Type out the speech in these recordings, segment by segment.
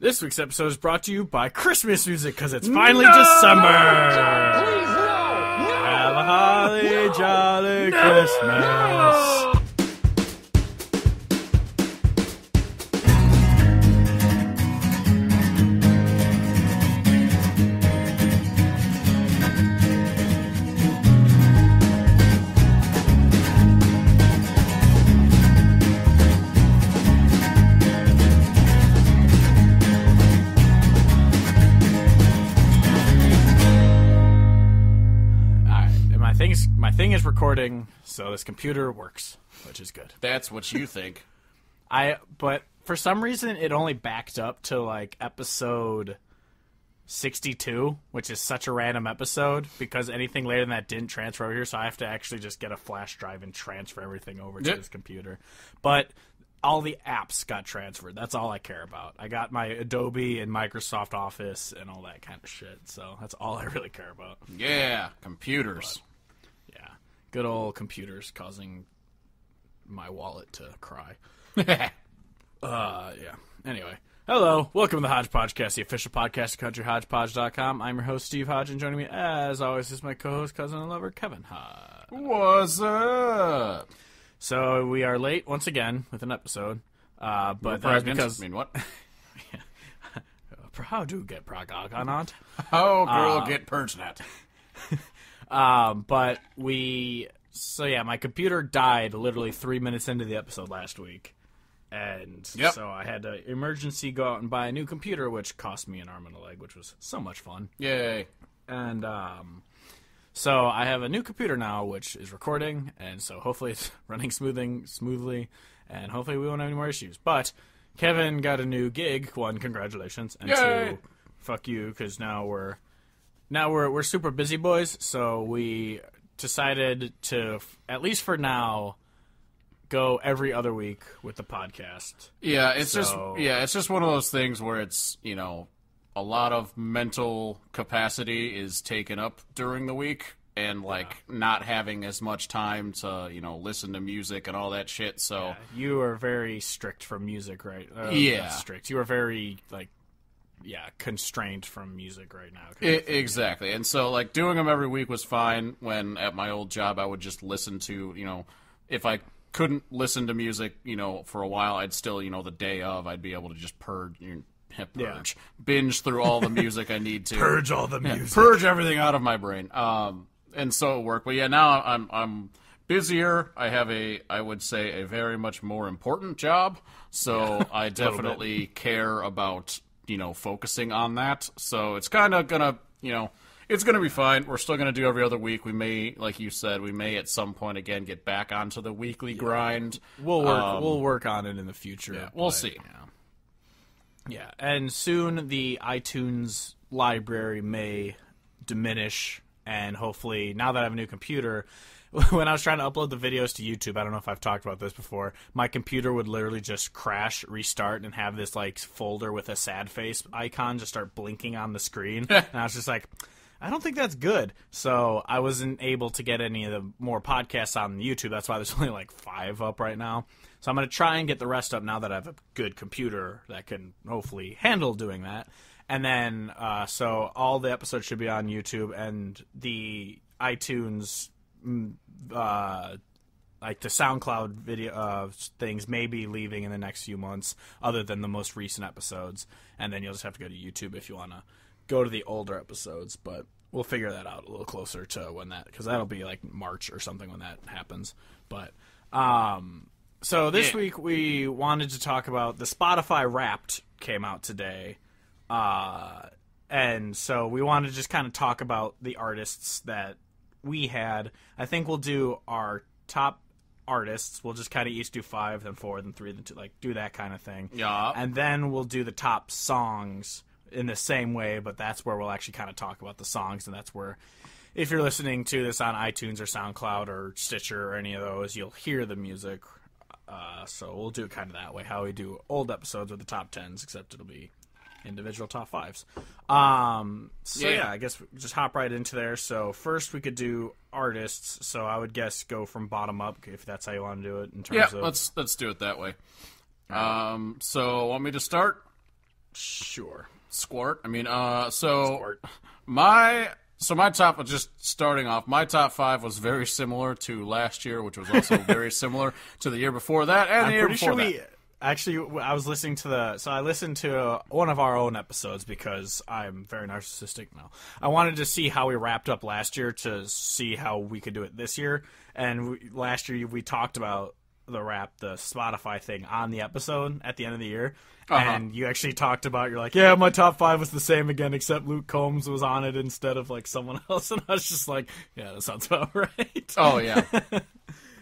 This week's episode is brought to you by Christmas music, because it's finally December! Have a holly jolly Christmas! My thing is recording, so this computer works, which is good. That's what you think. But for some reason, it only backed up to, like, episode 62, which is such a random episode, because anything later than that didn't transfer over here, so I have to actually just get a flash drive and transfer everything over to this computer. But all the apps got transferred. That's all I care about. I got my Adobe and Microsoft Office and all that kind of shit, so that's all I really care about. Yeah, computers. Good old computers causing my wallet to cry. Yeah. Anyway. Hello. Welcome to the Hodge Podcast, the official podcast of CountryHodgepodge.com. I'm your host, Steve Hodge, and joining me, as always, is my co-host, cousin, and lover, Kevin Hodge. What's up? So, we are late once again with an episode. But that's because... I mean, what? How do get pragaganat? Oh, girl, get purged net. But my computer died literally 3 minutes into the episode last week. And so I had to emergency go out and buy a new computer, which cost me an arm and a leg, which was so much fun. Yay. And, so I have a new computer now, which is recording, and so hopefully it's running smoothly, and hopefully we won't have any more issues. But Kevin got a new gig. One, congratulations. And two, fuck you, because now we're super busy boys, so we decided to, at least for now, go every other week with the podcast. Yeah, it's just one of those things where it's, a lot of mental capacity is taken up during the week, and not having as much time to, listen to music and all that shit. So you are very strict from music, right? Strict. You are very constrained from music right now. Exactly. And so, doing them every week was fine when at my old job I would just listen to, if I couldn't listen to music, for a while, I'd still, the day of, I'd be able to just binge through all the music I need to. Purge all the music. Purge everything out of my brain. And so it worked. But yeah, now I'm busier. I have I would say, a very much more important job. So I definitely care about focusing on that. So it's kind of gonna, it's gonna be fine. We're still gonna do every other week. We may, like you said, at some point again get back onto the weekly grind. We'll work on it in the future. Yeah, we'll see. Yeah, and soon the iTunes library may diminish, and hopefully, now that I have a new computer, when I was trying to upload the videos to YouTube, I don't know if I've talked about this before, my computer would literally just crash, restart, and have this folder with a sad face icon just start blinking on the screen. And I was just like, I don't think that's good. So I wasn't able to get any of the more podcasts on YouTube. That's why there's only 5 up right now. So I'm going to try and get the rest up now that I have a good computer that can hopefully handle doing that. And then, so all the episodes should be on YouTube, and the iTunes, the SoundCloud video things may be leaving in the next few months, other than the most recent episodes. And then you'll just have to go to YouTube if you want to go to the older episodes. But we'll figure that out a little closer to when that, because that'll be March or something when that happens. But, so this week we wanted to talk about the Spotify Wrapped came out today. And so we wanted to just kind of talk about the artists that we had. I think we'll do our top artists. We'll just kind of each do 5, then 4, then 3, then 2, do that kind of thing. Yeah. And then we'll do the top songs in the same way, but that's where we'll actually kind of talk about the songs, and that's where, if you're listening to this on iTunes or SoundCloud or Stitcher or any of those, you'll hear the music. So we'll do it kind of that way, how we do old episodes with the top 10s, except it'll be individual top 5s. I guess we just hop right into there. So first we could do artists. So I would guess go from bottom up, if that's how you want to do it. In terms of let's do it that way. So want me to start? Sure. Squirt. I mean, Squirt. my top, just starting off, my top 5 was very similar to last year, which was also very similar to the year before that and the year before that. Actually, I was listening to I listened to one of our own episodes because I'm very narcissistic now. I wanted to see how we wrapped up last year to see how we could do it this year. And last year we talked about the Spotify thing on the episode at the end of the year. And you actually talked about, you're like, yeah, my top 5 was the same again, except Luke Combs was on it instead of like someone else. And I was just like, yeah, that sounds about right. Oh, yeah.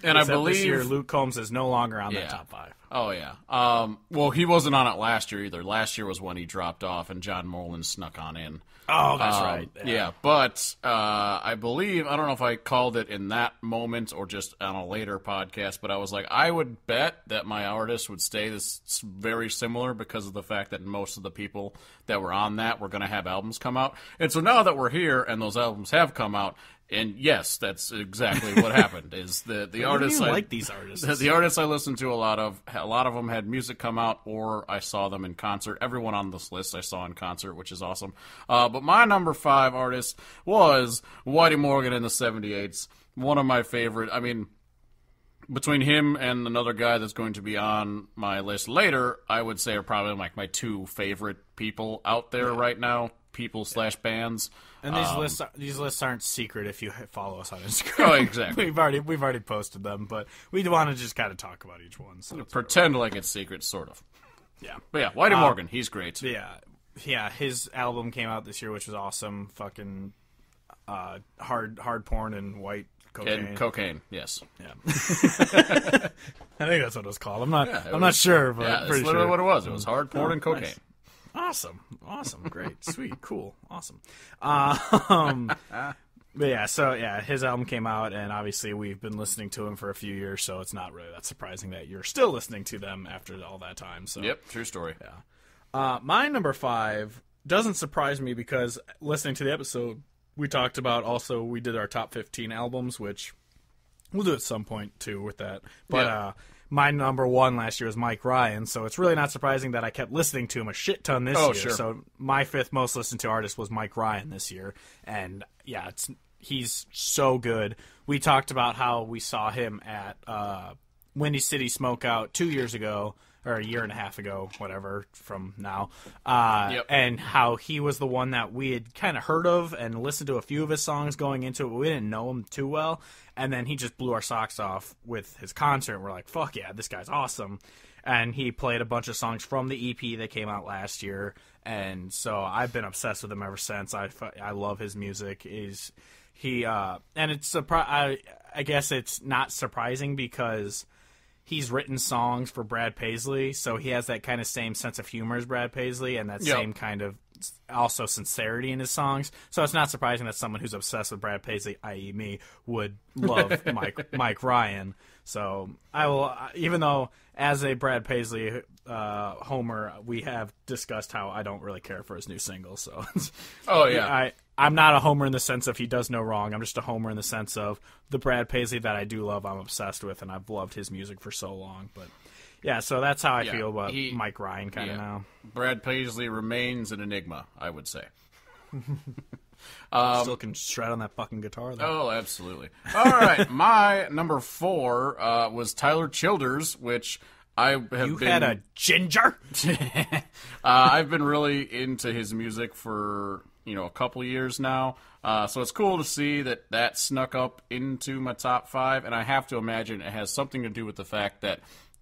And I believe this year Luke Combs is no longer on that top 5. Oh, yeah. Well, he wasn't on it last year either. Last year was when he dropped off and John Moreland snuck on in. Oh, that's right. Yeah, but I believe, I don't know if I called it in that moment or just on a later podcast, but I was like, I would bet that my artist would stay this very similar because of the fact that most of the people that were on that were going to have albums come out. And so now that we're here and those albums have come out, and yes, that's exactly what happened. Is the artists I like these artists? The artists I listened to, a lot of them had music come out, or I saw them in concert. Everyone on this list I saw in concert, which is awesome. But my number 5 artist was Whitey Morgan in the 78s. One of my favorite. I mean, between him and another guy that's going to be on my list later, I would say are probably like my 2 favorite people out there right now. People/bands. And these lists aren't secret if you follow us on Instagram. Oh, exactly. We've already posted them, but we want to just kind of talk about each one. So pretend like it's secret, sort of. Yeah. But yeah, Whitey Morgan, he's great. Yeah. His album came out this year, which was awesome. Fucking hard porn and white cocaine. And cocaine, yes. Yeah. I think that's what it was called. I'm not sure, but that's pretty literally sure. what it was. It was hard porn and cocaine. Nice. Awesome, great, sweet, cool, awesome. But yeah, his album came out, and obviously we've been listening to him for a few years, so it's not really that surprising that you're still listening to them after all that time. So yep, true story. Yeah. My number 5 doesn't surprise me because listening to the episode, we talked about also we did our top 15 albums, which we'll do at some point too with that. But my number 1 last year was Mike Ryan, so it's really not surprising that I kept listening to him a shit ton this year. Sure. So my 5th most listened to artist was Mike Ryan this year, and yeah, he's so good. We talked about how we saw him at Windy City Smokeout 2 years ago, or a year and a half ago, whatever, from now, and how he was the one that we had kind of heard of and listened to a few of his songs going into it, but we didn't know him too well, and then he just blew our socks off with his concert. We're like, fuck yeah, this guy's awesome. And he played a bunch of songs from the EP that came out last year, and so I've been obsessed with him ever since. I love his music. And it's I guess it's not surprising because he's written songs for Brad Paisley, so he has that kind of same sense of humor as Brad Paisley, and that same kind of also sincerity in his songs. So it's not surprising that someone who's obsessed with Brad Paisley, i.e. me, would love Mike Ryan. So I will, even though as a Brad Paisley homer, we have discussed how I don't really care for his new single. So I'm not a homer in the sense of he does no wrong. I'm just a homer in the sense of the Brad Paisley that I do love, I'm obsessed with, and I've loved his music for so long. But yeah, so that's how I feel about Mike Ryan kind of now. Brad Paisley remains an enigma, I would say. Still can shred on that fucking guitar, Oh, though. absolutely. All right, my number 4 was Tyler Childers, which I have You had a ginger? I've been really into his music for a couple years now, so it's cool to see that snuck up into my top 5, and I have to imagine it has something to do with the fact that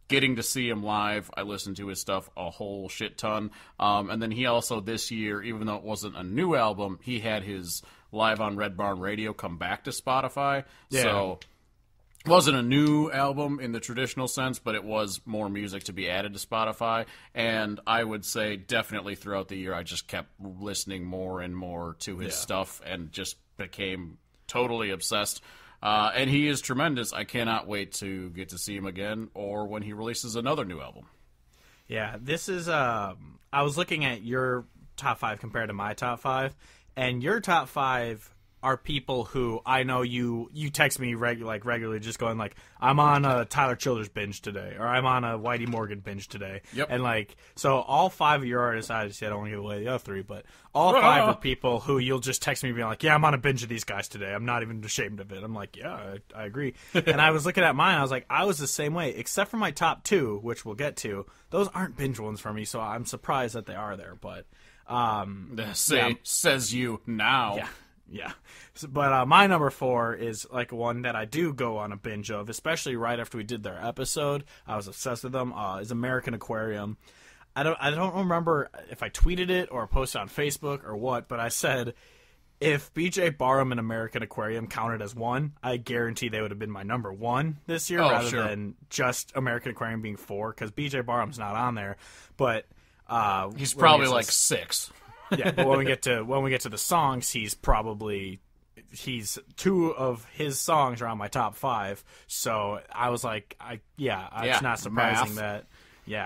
getting to see him live, I listened to his stuff a whole shit ton, and then he also this year, even though it wasn't a new album, he had his Live on Red Barn Radio come back to Spotify, so it wasn't a new album in the traditional sense, but it was more music to be added to Spotify. And I would say definitely throughout the year, I just kept listening more and more to his stuff and just became totally obsessed. And he is tremendous. I cannot wait to get to see him again or when he releases another new album. Yeah, this is... I was looking at your top 5 compared to my top 5, and your top 5 are people who I know you text me regularly, just going like, I'm on a Tyler Childers binge today, or I'm on a Whitey Morgan binge today. Yep. And like, so all 5 of your artists, I don't want to give away the other 3, but all 5 are people who you'll just text me being like, yeah, I'm on a binge of these guys today. I'm not even ashamed of it. I'm like, yeah, I agree. And I was looking at mine, I was like, I was the same way, except for my top 2, which we'll get to. Those aren't binge ones for me, so I'm surprised that they are there, but says you now. Yeah. But my number 4 is like one that I do go on a binge of, especially right after we did their episode. I was obsessed with them. Is American Aquarium. I don't remember if I tweeted it or posted on Facebook or what, but I said if BJ Barham and American Aquarium counted as one, I guarantee they would have been my number 1 this year rather than just American Aquarium being 4, because BJ Barham's not on there. But he's probably like 6. Yeah, but when we get to the songs, he's 2 of his songs are on my top 5. So I was like, it's not surprising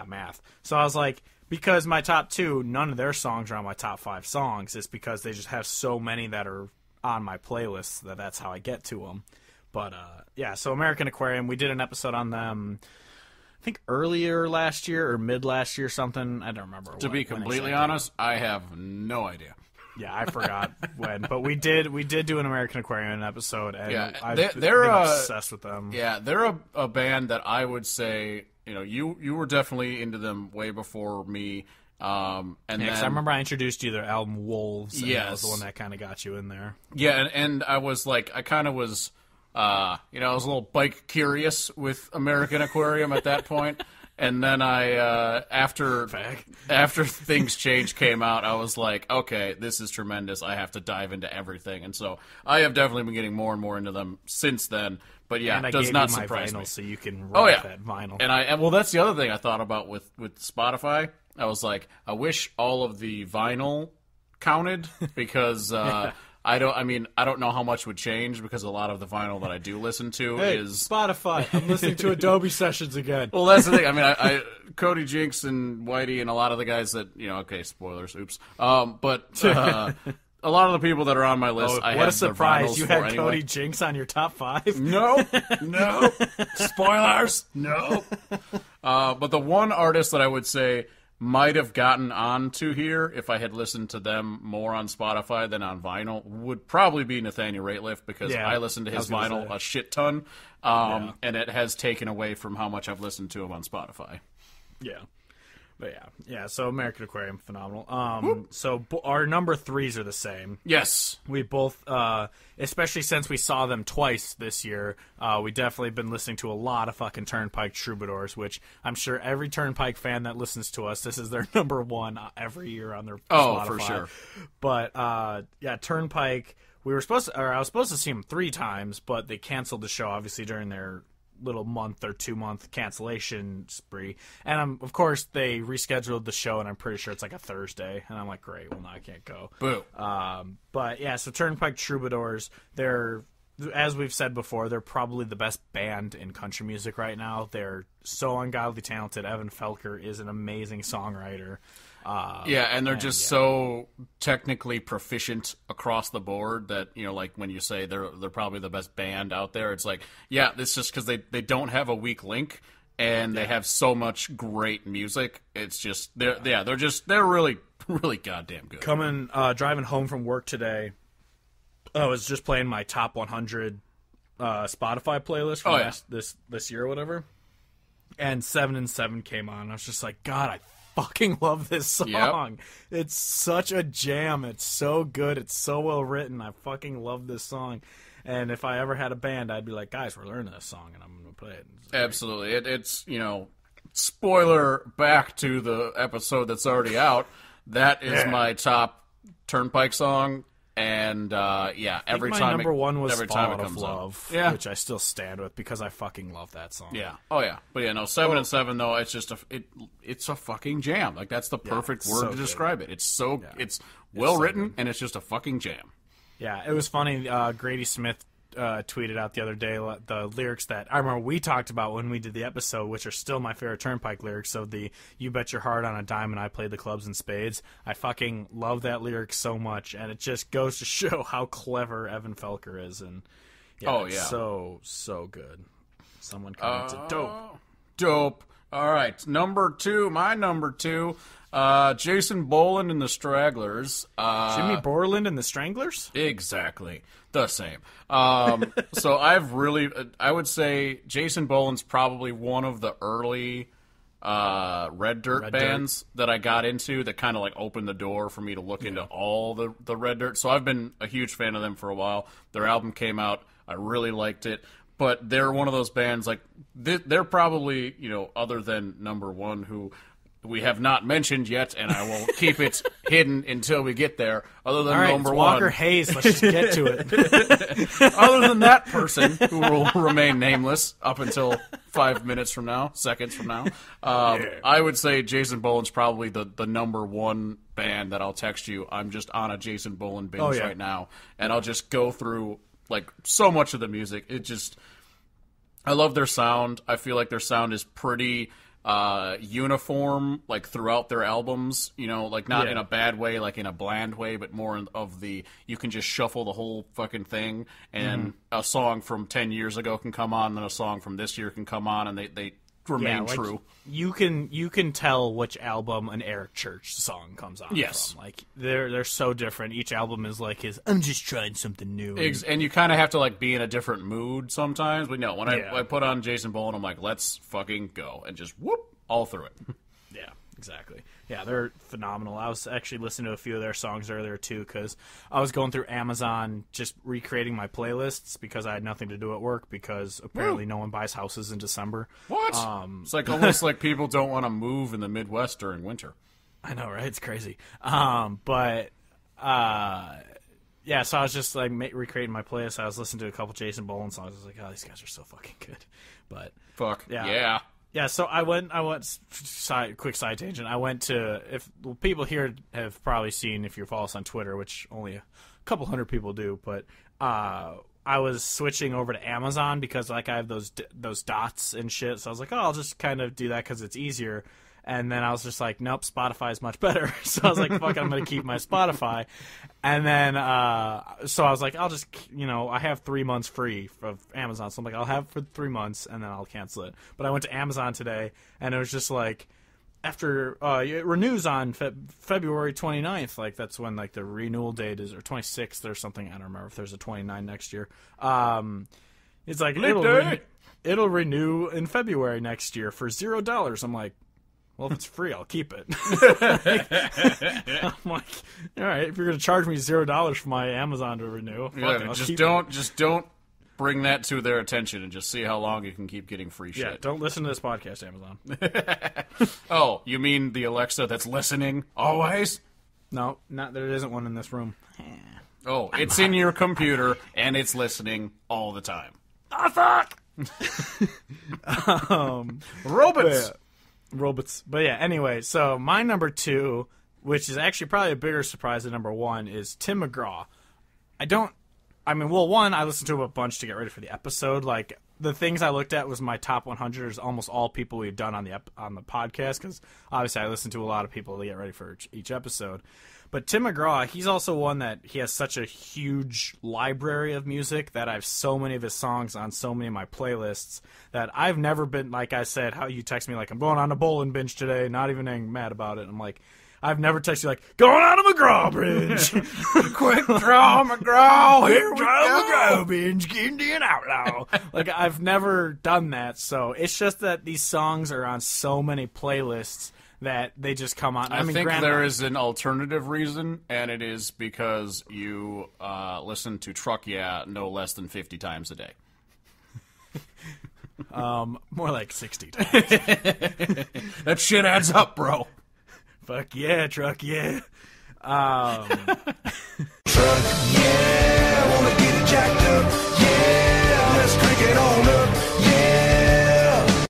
math. So I was like, because my top 2, none of their songs are on my top 5 songs. It's because they just have so many that are on my playlists that's how I get to them. But so American Aquarium, we did an episode on them. I think earlier last year or mid last year, something. I don't remember. To be completely honest, I have no idea. Yeah, I forgot when, but we did do an American Aquarium episode, and they're been obsessed with them. Yeah, they're a band that I would say, you were definitely into them way before me. And then, 'cause I remember I introduced you to their album Wolves, and that was the Yes. one that kind of got you in there. Yeah, and I was like, I kind of was. I was a little bike curious with American Aquarium at that point, and then I after Things Change came out, I was like, okay, this is tremendous. I have to dive into everything, and so I have definitely been getting more and more into them since then. But yeah, And I it does gave not you my surprise vinyl me. so you can rock that vinyl. And well, that's the other thing I thought about with Spotify. I was like, I wish all of the vinyl counted because. I don't know how much would change because a lot of the vinyl that I do listen to is Spotify. I'm listening to Adobe Sessions again. Well, that's the thing. I mean, I Cody Jinks and Whitey and a lot of the guys that spoilers, oops. But a lot of the people that are on my list, I what have a surprise! You had anyway. Cody Jinks on your top 5. No, spoilers, no. But the one artist that I would say might have gotten onto here if I had listened to them more on Spotify than on vinyl would probably be Nathaniel Rateliff, because I listened to his vinyl a shit ton, and it has taken away from how much I've listened to him on Spotify. Yeah. But yeah. So American Aquarium, phenomenal. So our number 3s are the same. Yes, We both, especially since we saw them twice this year, we definitely been listening to a lot of fucking Turnpike Troubadours, which I'm sure every Turnpike fan that listens to us, this is their number 1 every year on their Spotify. For sure. But Turnpike, I was supposed to see them 3 times, but they canceled the show obviously during their little month or 2-month cancellation spree, and of course they rescheduled the show, and I'm pretty sure it's like a Thursday, and I'm like, great, well, now I can't go. Boo. But yeah, so Turnpike Troubadours, they're, as we've said before, they're probably the best band in country music right now. They're so ungodly talented. Evan Felker is an amazing songwriter. And they're just so technically proficient across the board that, like when you say they're probably the best band out there, it's like, yeah, it's just because they don't have a weak link, and they have so much great music. It's just they're really really goddamn good. Driving home from work today, I was just playing my top 100 Spotify playlist from this year or whatever, and 7 and 7 came on. I was just like, God, I fucking love this song. Yep. It's such a jam. It's so good. It's so well written. I fucking love this song. And if I ever had a band, I'd be like, guys, we're learning this song, and I'm going to play it. Absolutely. It's spoiler back to the episode that's already out. That is my top Turnpike song. And every time my number 1 was every Fall time Out it of comes Love, which I still stand with because I fucking love that song. Yeah. Oh yeah. But 7 and 7 though, it's just it's a fucking jam. Like that's the perfect word to describe it. It's it's well written, and it's just a fucking jam. Yeah, it was funny. Grady Smith tweeted out the other day the lyrics that I remember we talked about when we did the episode, which are still my favorite Turnpike lyrics. So the "You bet your heart on a dime and I play the clubs and spades." I fucking love that lyric so much, and it just goes to show how clever Evan Felker is. And so good. Someone commented, dope. All right, number 2. My number 2. Jason Boland and the Stragglers. Jimmy Borland and the Stranglers? Exactly. The same. So I would say Jason Boland's probably one of the early Red Dirt bands that I got into that kind of like opened the door for me to look into all the Red Dirt. So I've been a huge fan of them for a while. Their album came out. I really liked it. But they're one of those bands, like, they're probably, other than number 1, who we have not mentioned yet, and I will keep it hidden until we get there. Other than number 1. Walker Hayes, let's just get to it. Other than that person, who will remain nameless up until 5 minutes from now, seconds from now, I would say Jason Boland's probably the number 1 band that I'll text you. I'm just on a Jason Boland binge right now, and I'll just go through like so much of the music. I love their sound. I feel like their sound is pretty uniform, like throughout their albums, like not in a bad way, like in a bland way, but more of the, you can just shuffle the whole fucking thing, and a song from 10 years ago can come on, and then a song from this year can come on, and they remain true. You can tell which album an Eric Church song comes on from. Like they're so different. Each album is like his "I'm just trying something new." And you kind of have to like be in a different mood sometimes. But no, when I put on Jason Boland, I'm like, let's fucking go, and just whoop all through it. Yeah, exactly. Yeah, they're phenomenal. I was actually listening to a few of their songs earlier, too, because I was going through Amazon just recreating my playlists because I had nothing to do at work because apparently no one buys houses in December. What? It's like almost like people don't want to move in the Midwest during winter. I know, right? It's crazy. Yeah, so I was just like recreating my playlist. I was listening to a couple Jason Boland songs. I was like, oh, these guys are so fucking good. But fuck, yeah. Yeah, so I went. Quick side tangent. I went to people here have probably seen if you follow us on Twitter, which only a couple hundred people do. But I was switching over to Amazon because like I have those dots and shit. So I was like, oh, I'll just kind of do that because it's easier. And then I was just like, nope, Spotify is much better. So I was like, fuck it, I'm going to keep my Spotify. And then, so I was like, I'll just, I have 3 months free of Amazon. So I'm like, I'll have it for 3 months and then I'll cancel it. But I went to Amazon today and it was just like, after, it renews on February 29th. Like that's when like the renewal date is, or 26th or something. I don't remember if there's a 29 next year. It's like, it'll renew in February next year for $0. I'm like, well, if it's free, I'll keep it. I'm like, all right, if you're going to charge me $0 for my Amazon to renew, just don't bring that to their attention and just see how long you can keep getting free shit. Yeah, don't listen to this podcast, Amazon. Oh, you mean the Alexa that's listening always? No, there isn't one in this room. Oh, it's in your computer and it's listening all the time. Oh, fuck! Robots. Robots. But yeah, anyway, so my number 2, which is actually probably a bigger surprise than number 1, is Tim McGraw. One, I listened to him a bunch to get ready for the episode. Like, the things I looked at was my top 100 is almost all people we've done on the podcast, because obviously I listen to a lot of people to get ready for each episode. But Tim McGraw, he's also one that he has such a huge library of music that I have so many of his songs on so many of my playlists that I've never been, like I said, how you text me like, I'm going on a bowling binge today, not even getting mad about it. I'm like, I've never texted you like, going on a McGraw binge. Quick draw McGraw, here we go. McGraw binge, Indian outlaw. Like, I've never done that, so it's just that these songs are on so many playlists that they just come on. I think there is an alternative reason, and it is because you listen to Truck Yeah no less than 50 times a day. More like 60 times. That shit adds up, bro. Fuck yeah, Truck Yeah. Truck Yeah, wanna get it jacked up. Yeah, let's crank it on up. Yeah.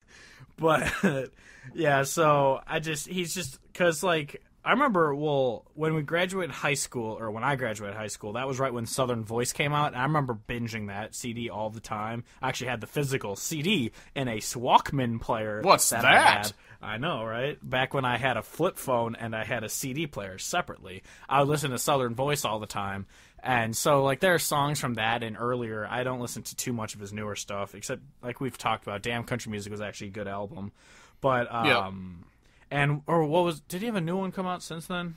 But... yeah, so he's just, because, like, I remember, well, when we graduated high school, or when I graduated high school, that was right when Southern Voice came out, and I remember binging that CD all the time. I actually had the physical CD in a Walkman player. What's that? that? I know, right? Back when I had a flip phone and I had a CD player separately, I would listen to Southern Voice all the time. And so, like, there are songs from that and earlier. I don't listen to too much of his newer stuff, except, like we've talked about, Damn Country Music was actually a good album. But, did he have a new one come out since then?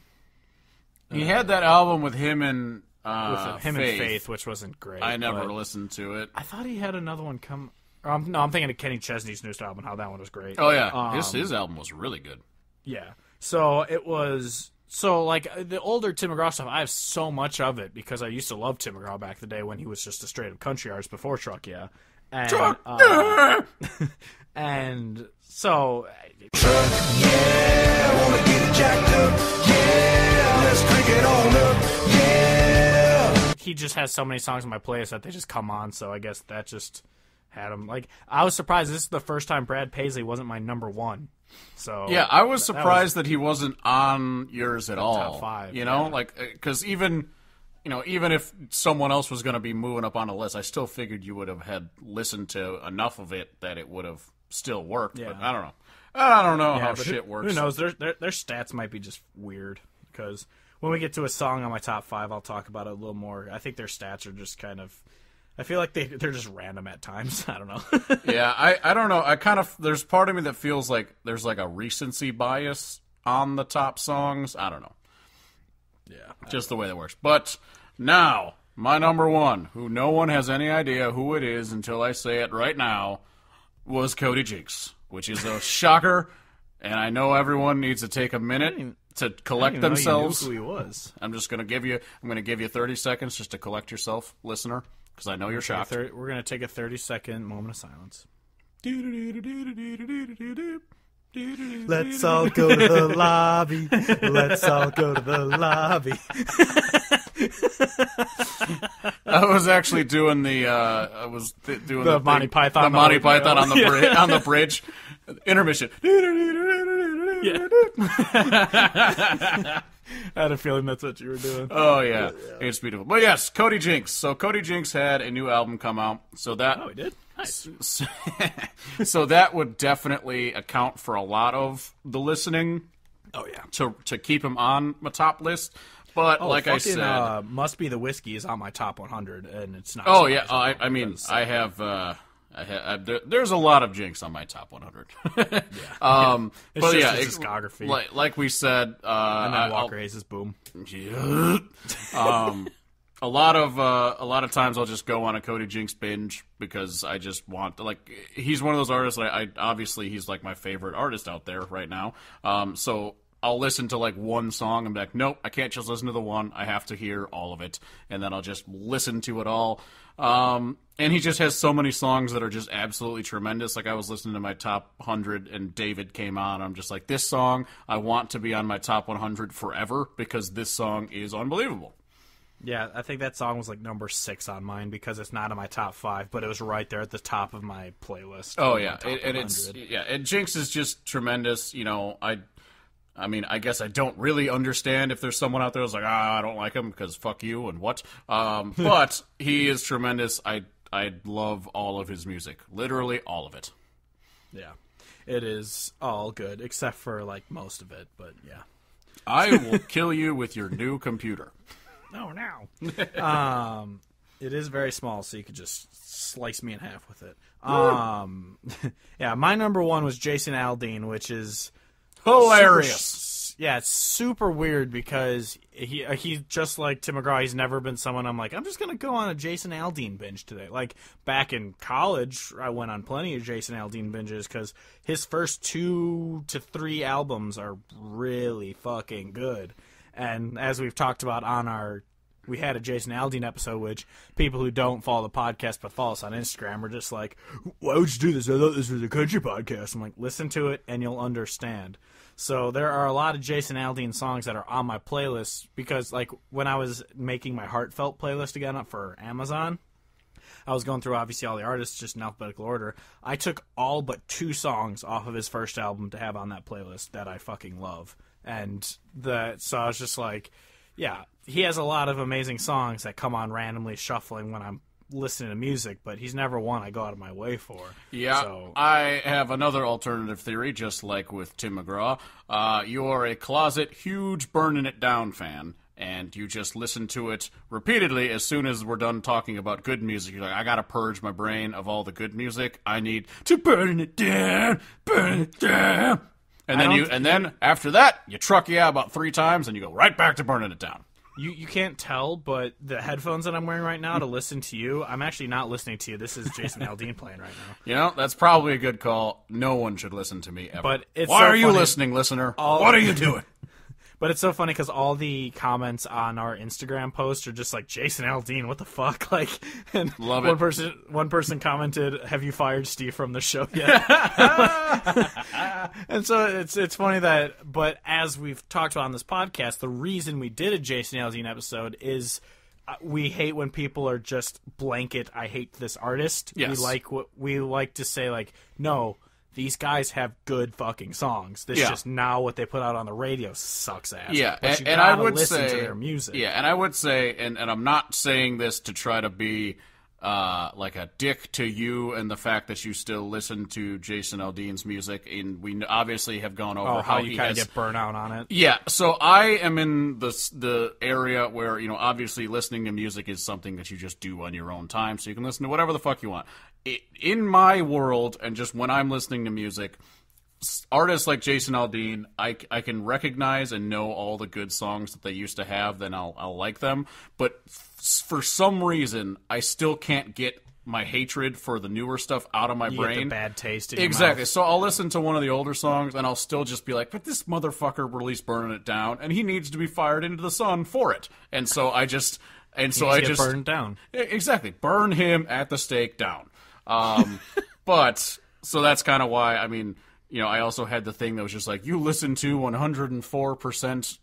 He had that album with him and And Faith, which wasn't great. I never listened to it. I thought he had another one come... no, I'm thinking of Kenny Chesney's newest album, how that one was great. Oh, yeah. His album was really good. Yeah. So, it was... So, like, the older Tim McGraw stuff, I have so much of it because I used to love Tim McGraw back in the day when he was just a straight-up country artist before Truck Yeah. And, Truck! and so... Truck, yeah, wanna get it jacked up, yeah, let's drink it on up, yeah. He just has so many songs on my playlist that they just come on, so I guess that just had him. Like, I was surprised. This is the first time Brad Paisley wasn't my number one. So yeah, I was surprised that he wasn't on yours at all. Top 5, you know, yeah. like because even if someone else was going to be moving up on the list, I still figured you would have had listened to enough of it that it would have still worked. Yeah. But I don't know. I don't know how but shit works. Who knows? Their stats might be just weird because when we get to a song on my top 5, I'll talk about it a little more. I think their stats are just kind of. I feel like they're just random at times. I don't know. Yeah, I don't know. There's part of me that feels like there's like a recency bias on the top songs. I don't know. Yeah. Just the way that works. But now, my number one, who no one has any idea who it is until I say it right now, was Cody Jinks, which is a shocker, and I know everyone needs to take a minute to collect themselves. Who he was. I'm going to give you 30 seconds just to collect yourself, listener. Because I know you're shocked. We're going to take a 30-second moment of silence. Let's all go to the lobby. Let's all go to the lobby. I was actually doing the Monty Python. The Monty Python on the on the bridge. Intermission. Yeah. I had a feeling that's what you were doing. Oh, yeah. It's beautiful. But yes, Cody Jinks. So Cody Jinks had a new album come out. So that... Oh, he did? Nice. So that would definitely account for a lot of the listening. Oh, yeah. To keep him on my top list. But like I said... Must Be the Whiskey is on my top 100, and it's not... Oh, yeah. I mean, I have... there's a lot of Jinx on my top 100. Yeah. It's but just yeah, his discography. Like we said, and then Walker Hayes' Boom. Yeah. A lot of times I'll just go on a Cody Jinks binge because I just want he's one of those artists that I obviously he's like my favorite artist out there right now. So I'll listen to like one song and be like, nope, I can't just listen to the one. I have to hear all of it, and then I'll just listen to it all. And he just has so many songs that are just absolutely tremendous. Like I was listening to my top 100 and David came on. I'm just like, this song I want to be on my top 100 forever because this song is unbelievable. Yeah, I think that song was like number 6 on mine because it's not in my top 5, but it was right there at the top of my playlist. Oh yeah, and Jinx is just tremendous. You know, I mean, I guess I don't really understand if there's someone out there who's like, I don't like him because fuck you and what. But he is tremendous. I love all of his music, literally all of it. Yeah, it is all good except for like most of it. But yeah, I will kill you with your new computer. Oh, now. It is very small, so you could just slice me in half with it. Yeah, my number one was Jason Aldean, which is hilarious. It's super weird because he's just like Tim McGraw. He's never been someone I'm like, I'm just going to go on a Jason Aldean binge today. Like, back in college, I went on plenty of Jason Aldean binges because his first 2 to 3 albums are really fucking good. And as we've talked about we had a Jason Aldean episode, which people who don't follow the podcast but follow us on Instagram are just like, why would you do this? I thought this was a country podcast. I'm like, listen to it and you'll understand. So there are a lot of Jason Aldean songs that are on my playlist because, like, when I was making my Heartfelt playlist again up for Amazon, I was going through, obviously, all the artists just in alphabetical order. I took all but 2 songs off of his first album to have on that playlist that I fucking love. And so I was just like, yeah, he has a lot of amazing songs that come on randomly shuffling when I'm listening to music, but he's never one I go out of my way for. Yeah, so. I have another alternative theory, just like with Tim McGraw. You are a closet, huge Burning It Down fan, and you just listen to it repeatedly as soon as we're done talking about good music. You're like, I gotta purge my brain of all the good music. I need to burn it down, burn it down. And then after that, you truck about 3 times, and you go right back to burning it down. You can't tell, but the headphones that I'm wearing right now to listen to you, I'm actually not listening to you. This is Jason Aldean playing right now. You know, that's probably a good call. No one should listen to me ever. But it's Why so are you funny. listening, listener? What are you doing? But it's so funny because all the comments on our Instagram post are just like, Jason Aldean, what the fuck? Like, and Love it. One person commented, have you fired Steve from the show yet? And so it's funny that, but as we've talked about on this podcast, the reason we did a Jason Aldean episode is we hate when people are just blanket, I hate this artist. Yes. We like to say, like, no, these guys have good fucking songs. This just now what they put out on the radio sucks ass. Yeah, but you and I gotta would listen say, to their music. Yeah, and I would say, and I'm not saying this to try to be like a dick to you and the fact that you still listen to Jason Aldean's music, and we obviously have gone over how he you kind of has get burnt out on it. Yeah, so I am in the area where, you know, obviously listening to music is something that you just do on your own time, so you can listen to whatever the fuck you want. In my world, and just when I'm listening to music, artists like Jason Aldean, I can recognize and know all the good songs that they used to have, then I'll like them. But for some reason, I still can't get my hatred for the newer stuff out of my You brain. get the bad taste in your Exactly. mouth. So I'll listen to one of the older songs, and I'll still just be like, but this motherfucker released Burning It Down, and he needs to be fired into the sun for it. And so I just... And so I just... burned down. Exactly. Burn him at the stake down. But... So that's kind of why, I mean... You know, I also had the thing that was just like, you listen to 104%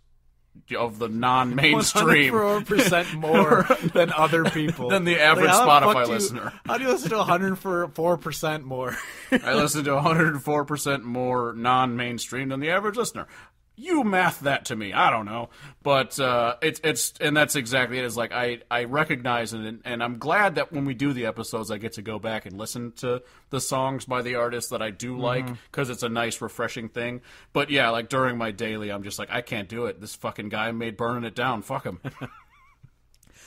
of the non-mainstream. 104% more than other people. Than the average how the Spotify fuck listener. How do you listen to 104% more? I listen to 104% more non-mainstream than the average listener. You math that to me. I don't know, but it's and that's exactly it. It's like I recognize it, and I'm glad that when we do the episodes, I get to go back and listen to the songs by the artists that I do like, because it's a nice, refreshing thing. But yeah, like during my daily, I'm just like, I can't do it. This fucking guy made Burning It Down. Fuck him.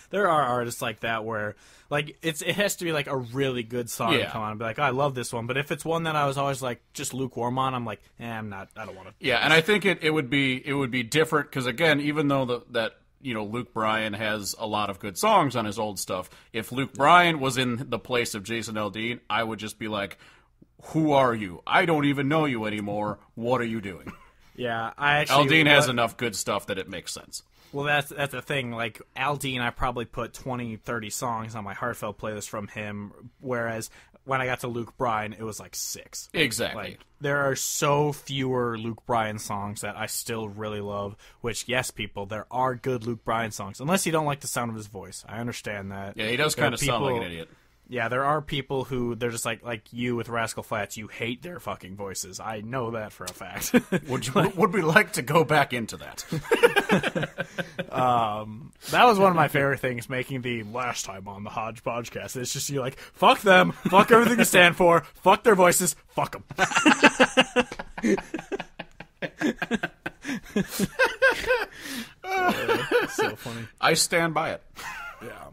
There are artists like that where, like, it has to be like a really good song to come on and be like, oh, I love this one. But if it's one that I was always like just lukewarm on, I'm like, I don't want to. Yeah, and I think it would be different because, again, even though that you know Luke Bryan has a lot of good songs on his old stuff, if Luke Bryan was in the place of Jason Aldean, I would just be like, who are you? I don't even know you anymore. What are you doing? Yeah, I actually... Aldean has enough good stuff that it makes sense. Well, that's the thing. Like, Aldean, I probably put 20, 30 songs on my Heartfelt playlist from him, whereas when I got to Luke Bryan, it was like 6. Exactly. Like, there are so fewer Luke Bryan songs that I still really love, which, yes, people, there are good Luke Bryan songs, unless you don't like the sound of his voice. I understand that. Yeah, he does kind of sound like an idiot. Yeah, there are people who, they're just like you with Rascal Flatts, you hate their fucking voices. I know that for a fact. Would we like to go back into that? That was one of my favorite things, making the last time on the Hodge podcast. It's just you like, fuck them, fuck everything you stand for, fuck their voices, fuck them. So funny. I stand by it. Yeah.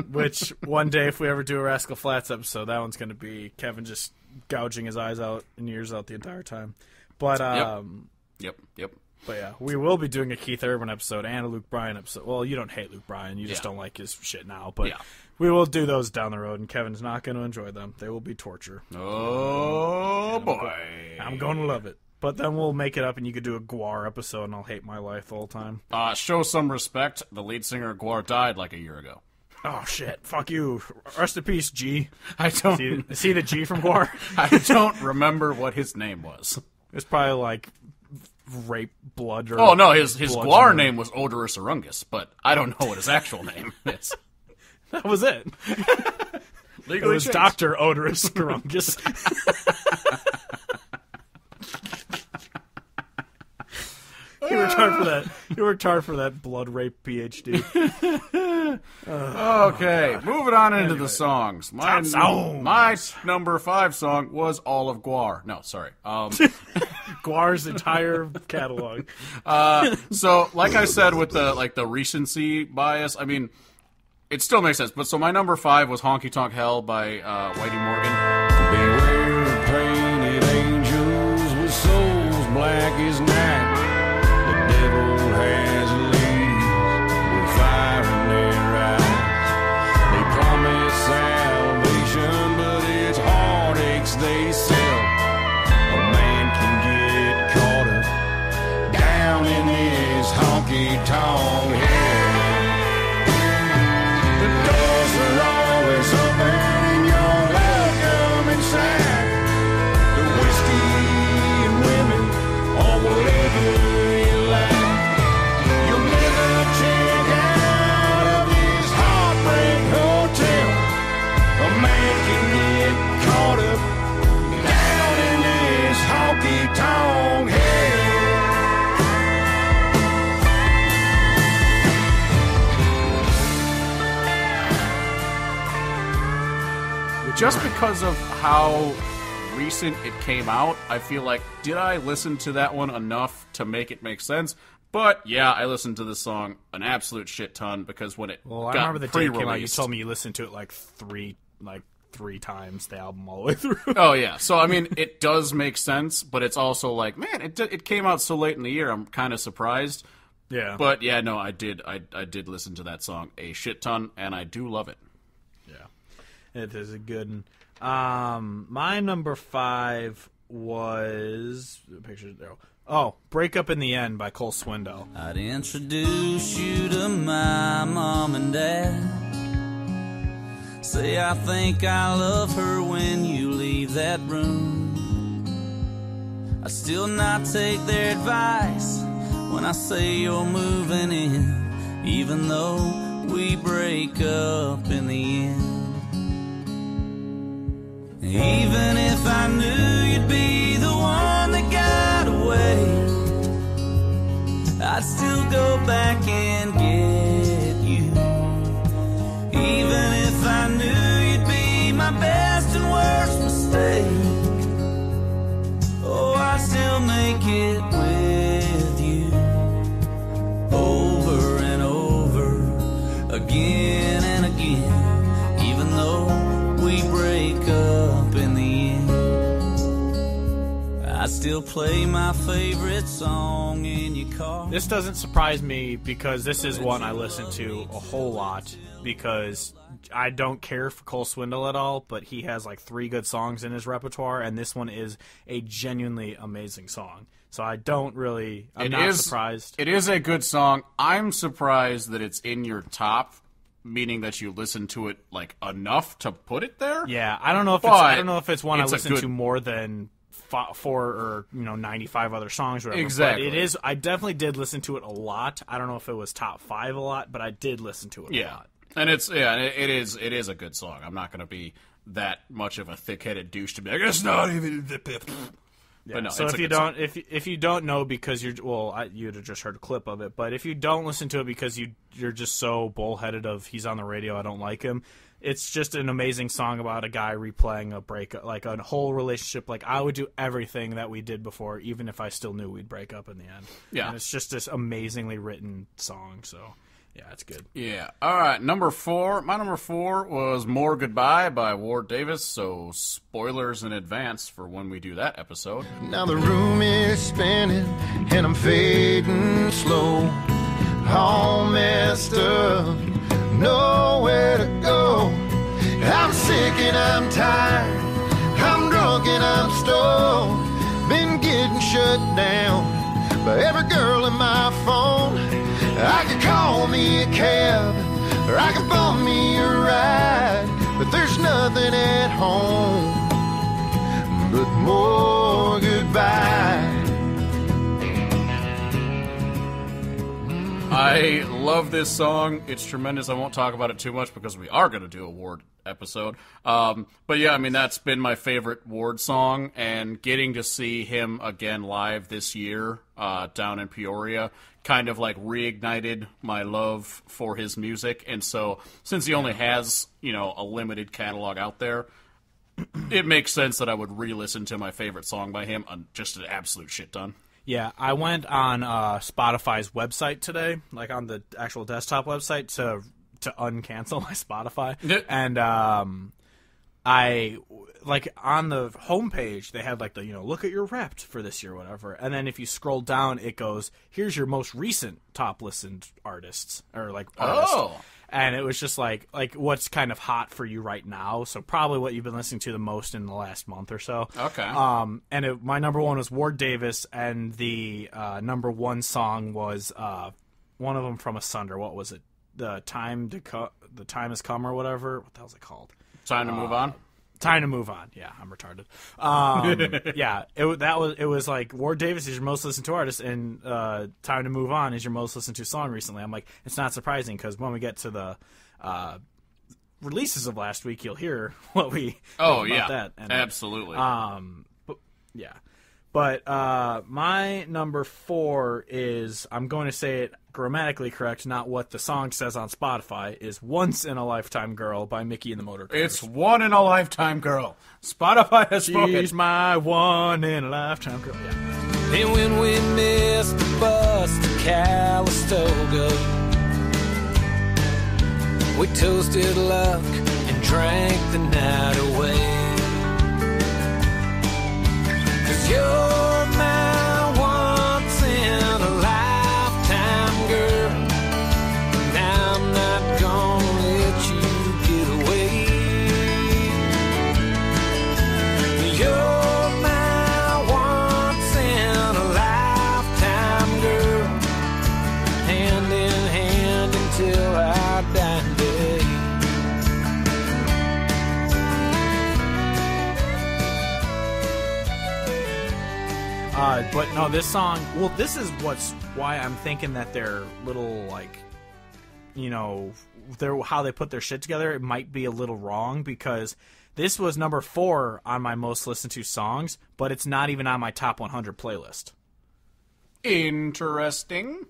Which, one day, if we ever do a Rascal Flatts episode, that one's going to be Kevin just gouging his eyes out and ears out the entire time. But, Yep. But yeah, we will be doing a Keith Urban episode and a Luke Bryan episode. Well, you don't hate Luke Bryan, you just don't like his shit now. But we will do those down the road, and Kevin's not going to enjoy them. They will be torture. Oh, boy. I'm going to love it. But then we'll make it up, and you could do a Gwar episode, and I'll hate my life the whole time. Show some respect. The lead singer of Gwar died like a year ago. Oh, shit. Fuck you. Rest in peace, G. I don't... See the G from Gwar? I don't remember what his name was. It's probably like rape blood or... Oh, no, his Gwar name was Odorous Arungus, but I don't know what his actual name is. That was it. It was changed. Dr. Odorous Arungus. hard for that. You worked hard for that blood rape PhD. Okay, moving on into the songs. My number 5 song was all of Guar. No, sorry. Guar's entire catalog. So, like I said, with the recency bias, I mean, it still makes sense. But so my number 5 was Honky Tonk Hell by Whitey Morgan. Beware painted angels with souls black as night. The devil has ladies with fire in their eyes. They promise salvation, but it's heartaches they sell. A man can get caught up down in this honky-tonk hell. The doors are always open and you're welcome inside. The whiskey and women, or whatever you like. You'll never check out of this heartbreak hotel. A man can get caught up down in this honky-tonk hell. Just because of how recent it came out, I feel like, did I listen to that one enough to make it make sense? But yeah, I listened to this song an absolute shit ton because when it Well, I got remember the day it pre-released. came out. You told me you listened to it like three times, the album all the way through. Oh yeah, so I mean, it does make sense, but it's also like, man, it came out so late in the year. I'm kind of surprised. Yeah, But yeah, no, I did listen to that song a shit ton, and I do love it. it is a good one. My number 5 was pictures there. Oh, "Break Up in the End" by Cole Swindell. I'd introduce you to my mom and dad. Say I think I love her when you leave that room. I still not take their advice when I say you're moving in, even though we break up in the end. Even if I knew you'd be the one that got away, I'd still go back and get you. Even if I knew you'd be my best and worst mistake, oh, I'd still make it with you. Over and over, again and again, even though we break up in the end. I still play my favorite song in your car. This doesn't surprise me because this is one I listen to a whole lot because I don't care for Cole Swindell at all, but he has like 3 good songs in his repertoire, and this one is a genuinely amazing song. So I'm not surprised. It is a good song. I'm surprised that it's in your top, meaning that you listen to it like enough to put it there. Yeah, I don't know if it's one I listen to more than 4 or 95 other songs or whatever. Exactly. But it is. I definitely did listen to it a lot. I don't know if it was top 5 a lot, but I did listen to it a lot. And it is a good song. I'm not going to be that much of a thick-headed douche to be like, it's not even the pip. Yeah. But no, so it's if you don't know because you'd have just heard a clip of it. But if you don't listen to it because you're just so bullheaded of he's on the radio, I don't like him. It's just an amazing song about a guy replaying a breakup, like a whole relationship. Like, I would do everything that we did before, even if I still knew we'd break up in the end. Yeah, and it's just this amazingly written song. So yeah, it's good. Yeah. All right. Number 4. My number 4 was "More Goodbye" by Ward Davis. So spoilers in advance for when we do that episode. Now the room is spinning and I'm fading slow, all messed up, nowhere to go. I'm sick and I'm tired, I'm drunk and I'm stoned, been getting shut down by every girl in my phone. I could call me a cab or I could bum me a ride, but there's nothing at home but more goodbye. I love this song. It's tremendous. I won't talk about it too much because we are going to do a Ward episode. But yeah, I mean, that's been my favorite Ward song, and getting to see him again live this year down in Peoria kind of like reignited my love for his music. And so since he only has, a limited catalog out there, it makes sense that I would re-listen to my favorite song by him on just an absolute shit ton. Yeah, I went on Spotify's website today, like on the actual desktop website, to uncancel my Spotify. And I, like, on the homepage, they had, like, the, look at your Wrapped for this year, whatever. And then if you scroll down, it goes, here's your most recent top listened artists, or, like, artists. Oh. And it was just like what's kind of hot for you right now. So probably what you've been listening to the most in the last month or so. Okay. And my number one was Ward Davis, and the number one song was one of them from Asunder. What was it? The Time Has Come or whatever. What the hell's it called? Time to Move On? Time to Move On. Yeah, I'm retarded. Yeah, it was like Ward Davis is your most listened to artist, and Time to Move On is your most listened to song recently. I'm like, it's not surprising, because when we get to the releases of last week, you'll hear what we think about that. And, absolutely. But my number 4 is, I'm going to say it grammatically correct, not what the song says on Spotify, is Once in a Lifetime Girl by Mickey and the Motor Cars. It's One in a Lifetime Girl. Spotify has spoken. She's my one in a lifetime girl. Yeah. And when we missed the bus to Calistoga, we toasted luck and drank the night away. 'Cause you're my once in a lifetime girl, and I'm not gonna let you get away. You're my once in a lifetime girl, hand in hand until I die today. But no, this song, well, this is why I'm thinking that their little, like, how they put their shit together, it might be a little wrong, because this was number 4 on my most listened to songs, but it's not even on my top 100 playlist. Interesting.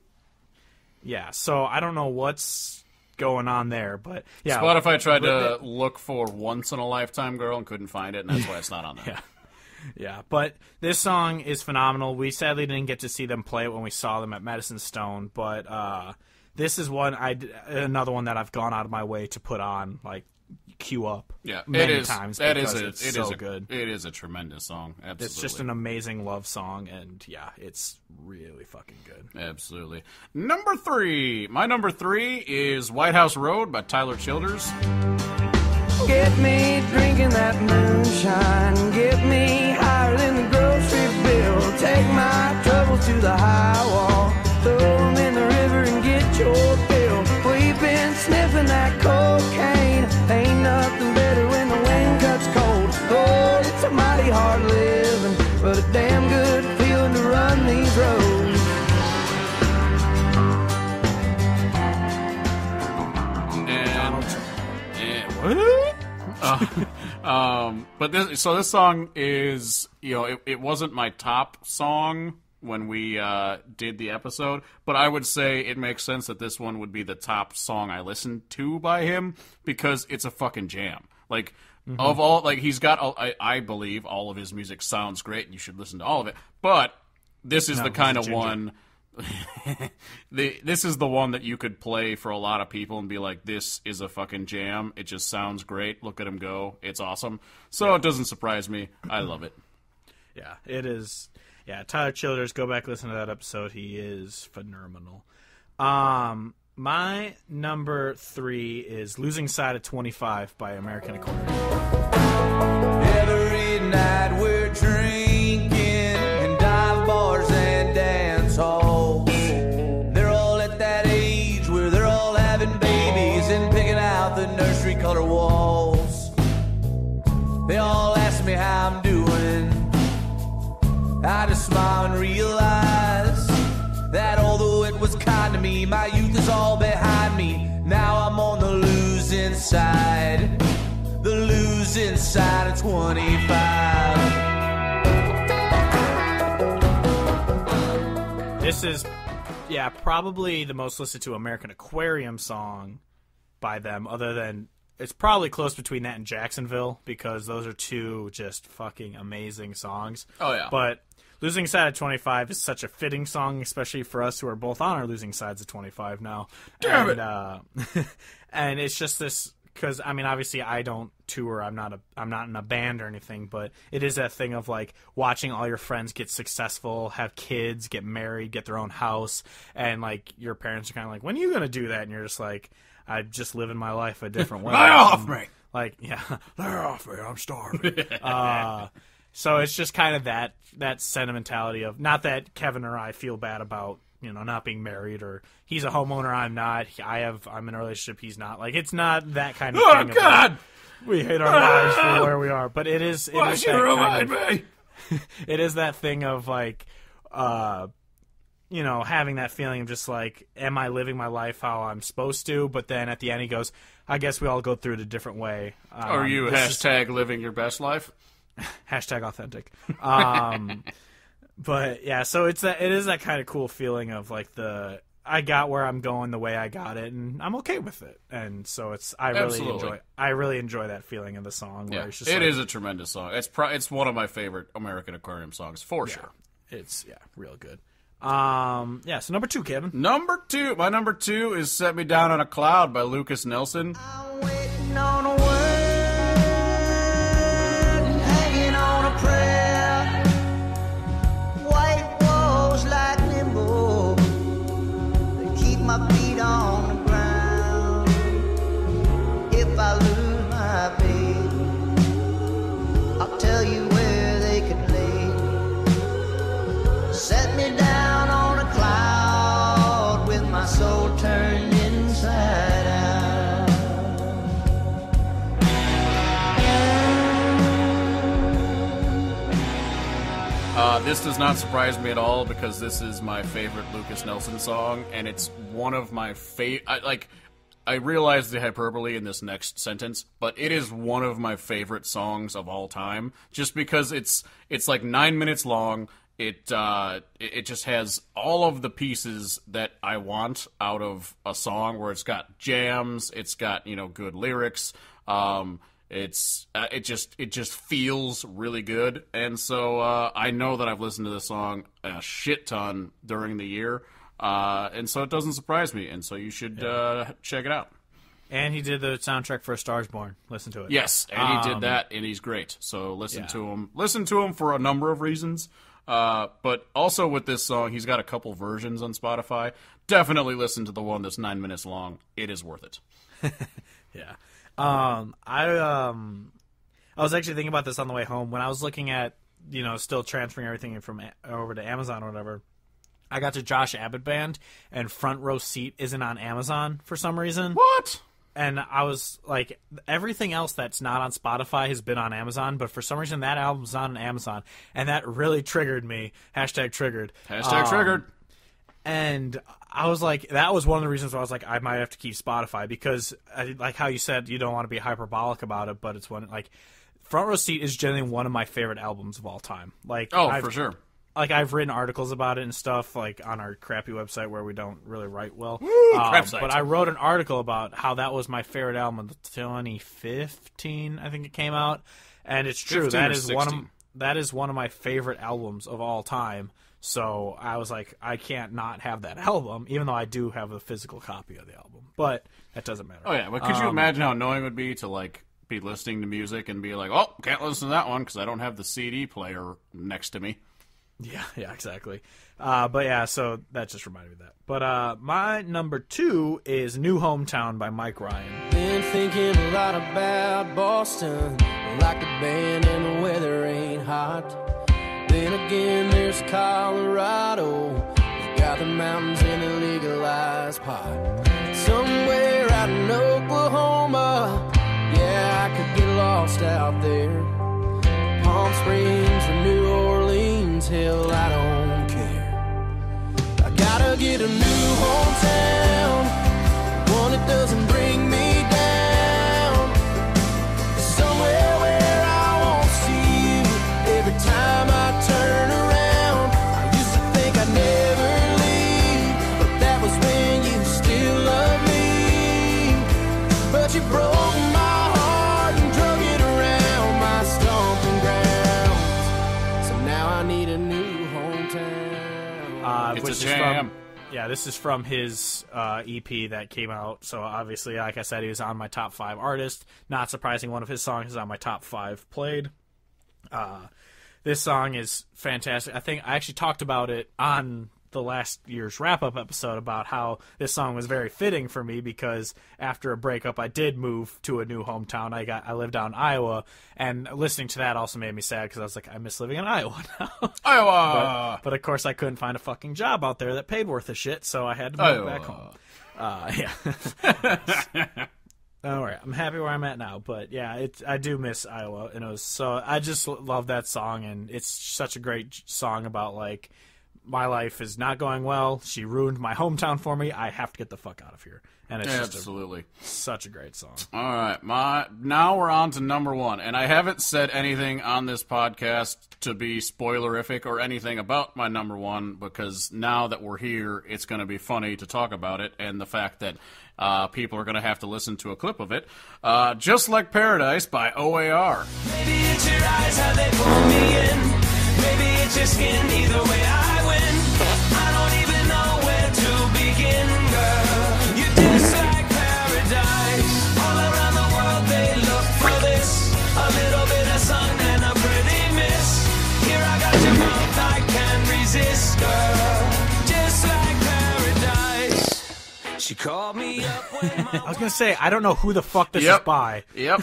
Yeah, so I don't know what's going on there, but yeah. Spotify tried to look for Once in a Lifetime Girl and couldn't find it, and that's why it's not on there. Yeah. Yeah, but this song is phenomenal. We sadly didn't get to see them play it when we saw them at Madison Stone, but this is another one that I've gone out of my way to put on, like, queue up many times. It's so good. It is a tremendous song. Absolutely. It's just an amazing love song, and yeah, it's really fucking good. Absolutely. Number 3. My number 3 is White House Road by Tyler Childers. Get me drinking that moonshine. Get me higher than the grocery bill. Take my troubles to the high wall. Throw them in the river and get your fill. We've been sniffing that cocaine. Ain't nothing better when the wind cuts cold. Lord, it's a mighty hard living, but a damn good feeling to run these roads. But this song is, it wasn't my top song when we did the episode, but I would say it makes sense that this one would be the top song I listened to by him, because it's a fucking jam. Like, of all, like, he's got, I believe all of his music sounds great, and you should listen to all of it, but this is the kind of one... This is the one that you could play for a lot of people and be like, this is a fucking jam. It just sounds great. Look at him go. It's awesome. So It doesn't surprise me. I love it. Yeah, it is. Yeah, Tyler Childers, go back and listen to that episode. He is phenomenal. My number 3 is Losing Side of 25 by American Accordion. Every night we're drinking in dive bars and dance halls. They're all at that age where they're all having babies and picking out the nursery color walls. They all ask me how I'm doing. I just smile and realize that although it was kind to me, my youth is all behind me. Now I'm on the losing side inside of 25. This is, yeah, probably the most listened to American Aquarium song by them, other than, it's probably close between that and Jacksonville, because those are two just fucking amazing songs. Oh, yeah. But Losing Side of 25 is such a fitting song, especially for us who are both on our losing sides of 25 now. Damn it! And it's just this, because, I mean, obviously I don't tour, I'm not in a band or anything, but it is that thing of, like, watching all your friends get successful, have kids, get married, get their own house, and, like, your parents are kind of like, when are you going to do that? And you're just like, I'm just living my life a different way. Lay off me! Like, yeah, lay off me, I'm starving. So it's just kind of that sentimentality of, not that Kevin or I feel bad about, you know, not being married, or he's a homeowner, I'm not. I'm in a relationship, he's not. Like, it's not that kind of thing. Oh, God! Like, we hate our lives for where we are. But it is. Why should you remind me? It is that thing of, like, you know, having that feeling of just like, am I living my life how I'm supposed to? But then at the end he goes, I guess we all go through it a different way. Are you hashtag living your best life? Hashtag authentic. But yeah, so it is that kind of cool feeling of, like, I got where I'm going the way I got it, and I'm okay with it. And so I really enjoy that feeling of the song. Where it's just it is a tremendous song. It's one of my favorite American Aquarium songs for sure. It's real good. So number 2, Kevin. My number two is Set Me Down on a Cloud by Lucas Nelson. I'm waiting on a word, hanging on a prayer. White walls like limbo, they keep my feet on the ground. If I lose my baby, I'll tell you where they could lay. Set me down on a cloud with my soul turned inside out. This does not surprise me at all, because this is my favorite Lucas Nelson song, and it's one of my favorite. I realize the hyperbole in this next sentence, but it is one of my favorite songs of all time, just because it's like 9 minutes long. It just has all of the pieces that I want out of a song, where it's got jams, it's got, you know, good lyrics, it just feels really good. And so I know that I've listened to this song a shit ton during the year, and so it doesn't surprise me, and so you should check it out. And he did the soundtrack for A Star Is Born. Listen to it. Yes, and he did that, and he's great. So listen to him. Listen to him for a number of reasons. But also with this song, he's got a couple versions on Spotify. Definitely listen to the one that's 9 minutes long. It is worth it. Yeah. I was actually thinking about this on the way home when I was looking at, you know, still transferring everything from over to Amazon or whatever. I got to Josh Abbott Band, and Front Row Seat isn't on Amazon for some reason. What? And I was like, everything else that's not on Spotify has been on Amazon, but for some reason that album's not on Amazon, and that really triggered me. Hashtag triggered. Hashtag triggered. And I was like, that was one of the reasons why I was like, I might have to keep Spotify, because like how you said, you don't want to be hyperbolic about it, but it's one, like, Front Row Seat is generally one of my favorite albums of all time. Like, for sure. Like, I've written articles about it and stuff, like, on our crappy website where we don't really write well. But I wrote an article about how that was my favorite album of 2015, I think it came out. And it's true. That is one of my favorite albums of all time. So I was like, I can't not have that album, even though I do have a physical copy of the album. But that doesn't matter. Oh, yeah. But could you imagine how annoying it would be to, like, be listening to music and be like, oh, can't listen to that one because I don't have the CD player next to me? Yeah, exactly. But yeah, so that just reminded me of that. But my number 2 is New Hometown by Mike Ryan. Been thinking a lot about Boston, like the band and the weather ain't hot. Then again, there's Colorado, they got the mountains and the legalized pot. Somewhere out in Oklahoma, yeah, I could get lost out there. Palm Springs or New Orleans, hell, I don't care. I gotta get a new hometown, one that doesn't bring me down. Somewhere where she broke my heart and drug it around my stomping grounds. So now I need a new hometown. It's Which a is jam. this is from his EP that came out. So obviously, like I said, he was on my top 5 artist. Not surprising, one of his songs is on my top 5 played. This song is fantastic. I think I actually talked about it on the last year's wrap-up episode about how this song was very fitting for me because after a breakup, I did move to a new hometown. I lived down in Iowa, and listening to that also made me sad because I was like, I miss living in Iowa now. Iowa! But of course, I couldn't find a fucking job out there that paid worth a shit, so I had to move back home. All right, I'm happy where I'm at now, but yeah, I do miss Iowa, and I just love that song, and it's such a great song about like my life is not going well. She ruined my hometown for me. I have to get the fuck out of here, and it's Absolutely. such a great song. All right, now we're on to number 1, and I haven't said anything on this podcast to be spoilerific or anything about my number 1 because now that we're here, it's going to be funny to talk about it, and the fact that people are going to have to listen to a clip of it. Just Like Paradise by OAR. Maybe it's your eyes, how they pull me in. Maybe it's your skin, either way I win. I don't even know where to begin, girl. You're just like paradise. All around the world they look for this. A little bit of sun and a pretty miss. Here I got your mouth, I can't resist, girl. Just like paradise. She called me up when my I was gonna say I don't know who the fuck this is by. Yep.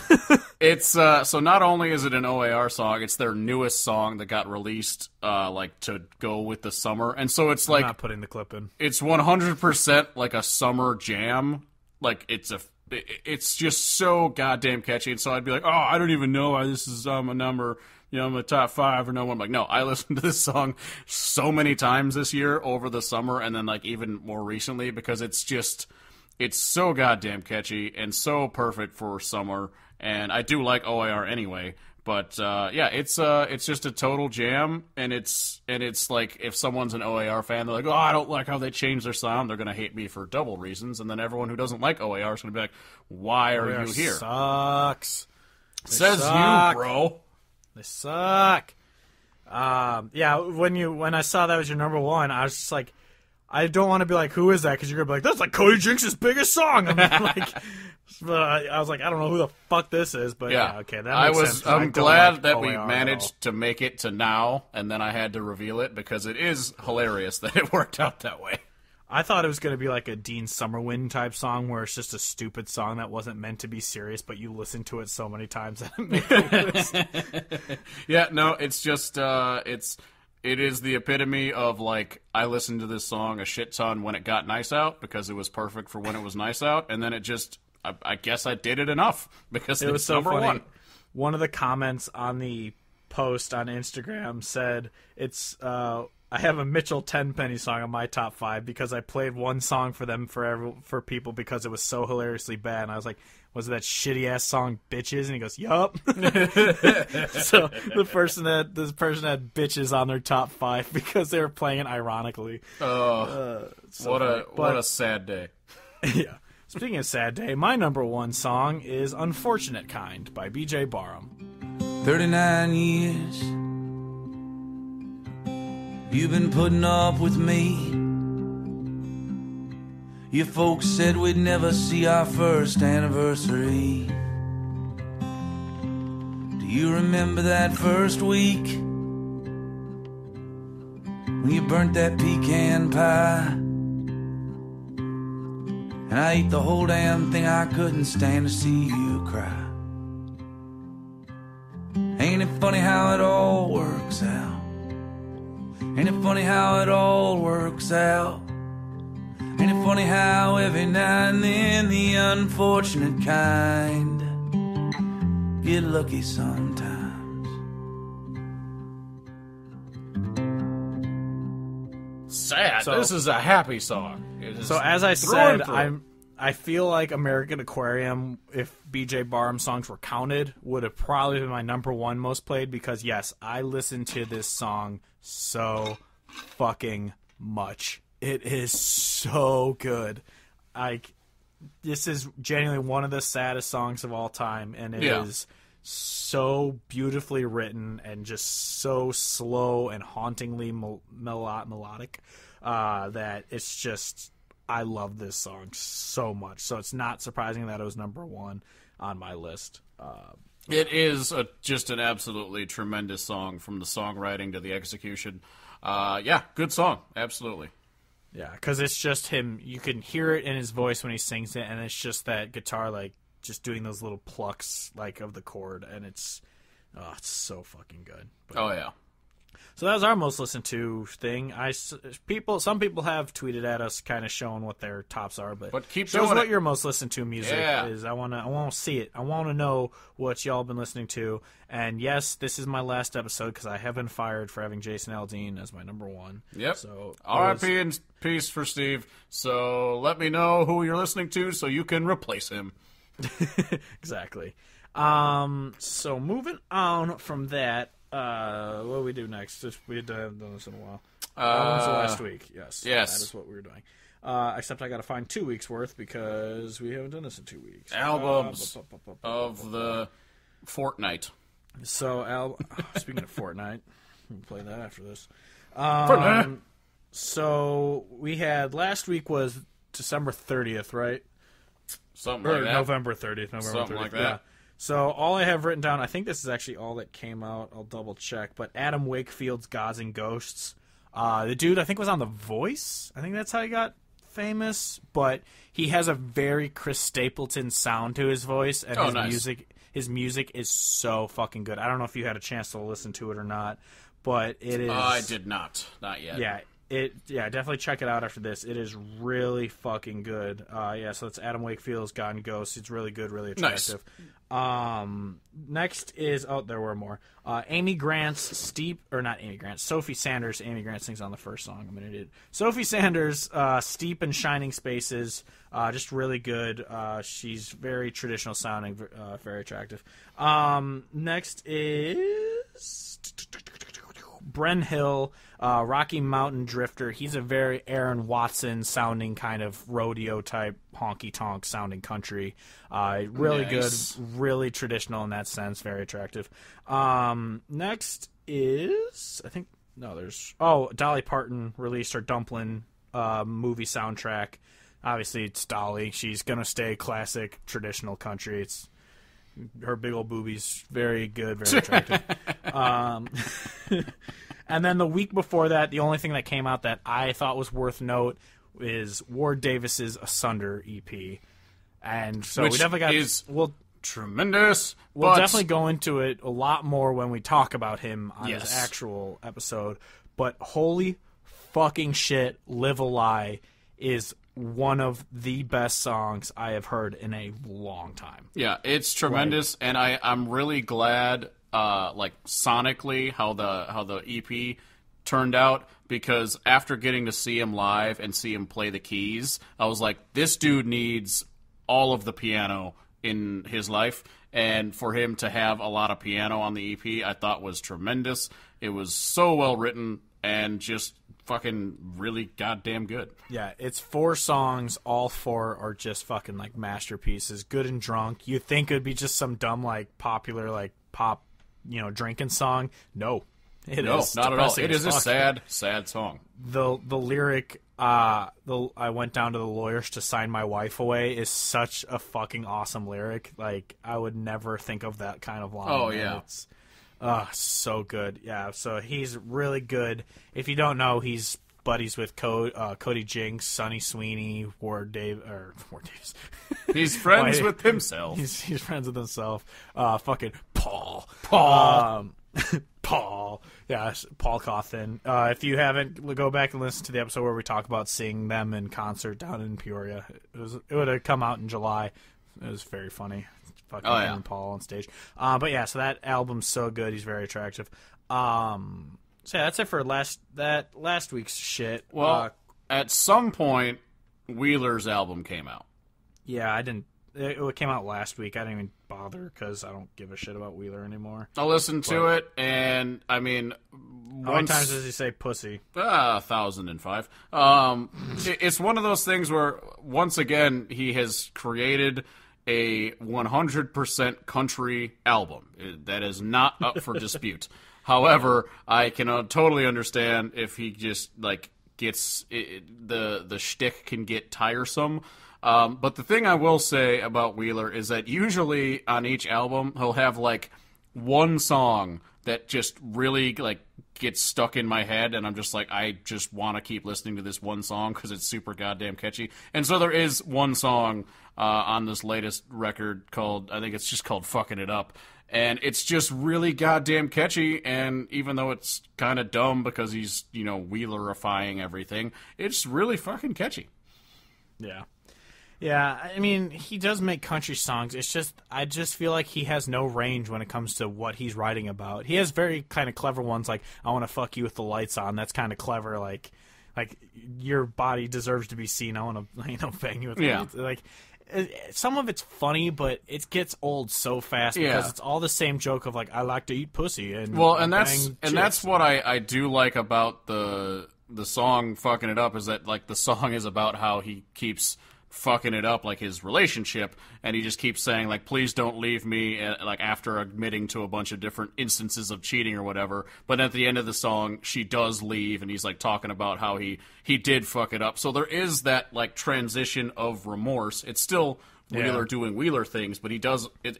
It's so not only is it an OAR song, it's their newest song that got released like to go with the summer. And so it's I'm like not putting the clip in. it's 100% like a summer jam. Like it's just so goddamn catchy. And so I'd be like, "Oh, I don't even know why this is a number, I'm a top 5 or no one." I'm like, no, I listened to this song so many times this year over the summer and then like even more recently because it's so goddamn catchy and so perfect for summer. And I do like OAR anyway, but it's just a total jam. And it's like if someone's an OAR fan, they're like, "Oh, I don't like how they changed their sound." They're gonna hate me for double reasons, and then everyone who doesn't like OAR is gonna be like, "Why are you here?" Sucks. Says suck. you, bro. They suck. When I saw that was your number 1, I was just like, I don't want to be like, who is that? Because you're gonna be like, that's like Cody Jinks' biggest song. I'm like, but I was like, I don't know who the fuck this is. But yeah, okay, that makes sense. I'm I don't glad like that we OAR at all. managed to make it to now, and then I had to reveal it because it is hilarious that it worked out that way. I thought it was going to be like a Dean Summerwind type song where it's just a stupid song that wasn't meant to be serious, but you listen to it so many times that it made the list. Yeah, no, it's just it is the epitome of like I listened to this song a shit ton when it got nice out because it was perfect for when it was nice out, and then it just I guess I did it enough because It was it's so number funny. 1. One of the comments on the post on Instagram said, "It's I have a Mitchell Tenpenny song on my top 5 because I played one song for them for people because it was so hilariously bad." And I was like, "Was it that shitty ass song Bitches?" And he goes, "Yup." So this person had Bitches on their top 5 because they were playing it ironically. What a sad day. Yeah. Speaking of sad day, my number 1 song is Unfortunate Kind by BJ Barham. 39 years you've been putting up with me. Your folks said we'd never see our first anniversary. Do you remember that first week when you burnt that pecan pie? And I ate the whole damn thing. I couldn't stand to see you cry. Ain't it funny how it all works out? Ain't it funny how it all works out? Ain't it funny how every now and then the unfortunate kind get lucky sometimes? Sad. So- This is a happy song. It is So as I through said, and through. I feel like American Aquarium, if BJ Barham songs were counted, would have probably been my number 1 most played because yes, I listened to this song so fucking much. It is so good. this is genuinely one of the saddest songs of all time, and it Yeah. is so beautifully written and just so slow and hauntingly melodic that it's just, I love this song so much. So it's not surprising that it was number one on my list. It is just an absolutely tremendous song, from the songwriting to the execution. Good song, absolutely. Yeah, because it's just him. You can hear it in his voice when he sings it, and it's just that guitar, like, just doing those little plucks, like, of the chord, and it's so fucking good. But, Oh, yeah. so that was our most listened to thing. Some people have tweeted at us, kind of showing what their tops are, but keep show us doing what it. your most listened to music Yeah. is. I want to see it. I want to know what y'all been listening to. And yes, this is my last episode because I have been fired for having Jason Aldean as my number one. Yep. So R.I.P. and peace for Steve. So let me know who you're listening to so you can replace him. Exactly. So moving on from that, what do we do next? We haven't done this in a while. Albums of last week. Yes. Yes. That is what we were doing. Except I got to find 2 weeks worth because we haven't done this in 2 weeks. Albums of the fortnight. So, speaking of Fortnite, we'll play that after this. Fortnite. So we had, last week was December 30th, right? Something Or like that. November 30th. Something like that. Yeah. So all I have written down, I think this is actually all that came out. I'll double check. But Adam Wakefield's Gods and Ghosts. The dude, I think, was on The Voice. I think that's how he got famous. But he has a very Chris Stapleton sound to his voice, and his music is so fucking good. I don't know if you had a chance to listen to it or not, but it is. I did not. Not yet. Yeah, definitely check it out after this. It is really fucking good. So it's Adam Wakefield's God and Ghosts. It's really good, really attractive. Next is, there were more. Amy Grant's Sophie Sanders. Amy Grant sings on the first song. I'm an idiot. Sophie Sanders, Steep and Shining Spaces. Just really good. She's very traditional sounding, very attractive. Next is Bren Hill, Rocky Mountain Drifter. He's a very Aaron Watson sounding kind of rodeo type honky tonk sounding country. Really Nice. good, really traditional in that sense, very attractive. Next is, Dolly Parton released her Dumplin' movie soundtrack. Obviously it's Dolly. She's gonna stay classic traditional country. It's her big old boobies, very good, very attractive. And then the week before that, the only thing that came out that I thought was worth note is Ward Davis's Asunder EP. And so Which we definitely is tremendous. We'll but definitely go into it a lot more when we talk about him on his Yes. actual episode. But holy fucking shit, Live a Lie is one of the best songs I have heard in a long time. Yeah, it's tremendous, and I'm really glad, sonically, how the EP turned out, because after getting to see him live and see him play the keys, I was like, this dude needs all of the piano in his life, and for him to have a lot of piano on the EP, I thought was tremendous. It was so well written and just fucking really goddamn good. Yeah, it's 4 songs. All 4 are just fucking like masterpieces. Good and Drunk. You think it would be just some dumb like popular like pop, drinking song? No, it is Not at all. depressing It as is a fuck. sad song. The lyric, I went down to the lawyers to sign my wife away is such a fucking awesome lyric. Like, I would never think of that kind of line. Oh, and yeah. it's so good. Yeah, so he's really good. If you don't know, he's buddies with Cody Jinks, Sonny Sweeney, Ward Davis. He's friends with himself. He's friends with himself. Fucking Paul. Paul. Yeah, Paul Cawthon. If you haven't, go back and listen to the episode where we talk about seeing them in concert down in Peoria. It would have come out in July. It was very funny. Fucking him and Paul on stage. But yeah, so that album's so good. He's very attractive. So yeah, that's it for last week's shit. Well, at some point, Wheeler's album came out. Yeah, I didn't It came out last week. I didn't even bother because I don't give a shit about Wheeler anymore. I listened to it, and I mean, How many times does he say pussy? 1,005. It's one of those things where, once again, he has created a 100% country album. That is not up for dispute. However, I can totally understand if he just, like, gets... the shtick can get tiresome. But the thing I will say about Wheeler is that usually on each album, he'll have, like, one song that just really, like, gets stuck in my head, and I'm just like, I just want to keep listening to this one song because it's super goddamn catchy. And so there is one song on this latest record called, I think it's just called Fucking It Up, and it's just really goddamn catchy, and even though it's kind of dumb because he's, you know, Wheelerifying everything, it's really fucking catchy. Yeah. Yeah, I mean, he does make country songs. It's just, I just feel like he has no range when it comes to what he's writing about. He has very kind of clever ones, like, I want to fuck you with the lights on. That's kind of clever, like your body deserves to be seen. I want to, you know, bang you with the lights. Like, some of it's funny, but it gets old so fast because it's all the same joke of, like, I like to eat pussy. And that's what I do like about the song Fucking It Up, is that, like, the song is about how he keeps fucking it up, like his relationship, and he just keeps saying, like, please don't leave me, like, after admitting to a bunch of different instances of cheating or whatever. But at the end of the song, she does leave, and he's, like, talking about how he did fuck it up. So there is that, like, transition of remorse. It's still Wheeler doing Wheeler things, but it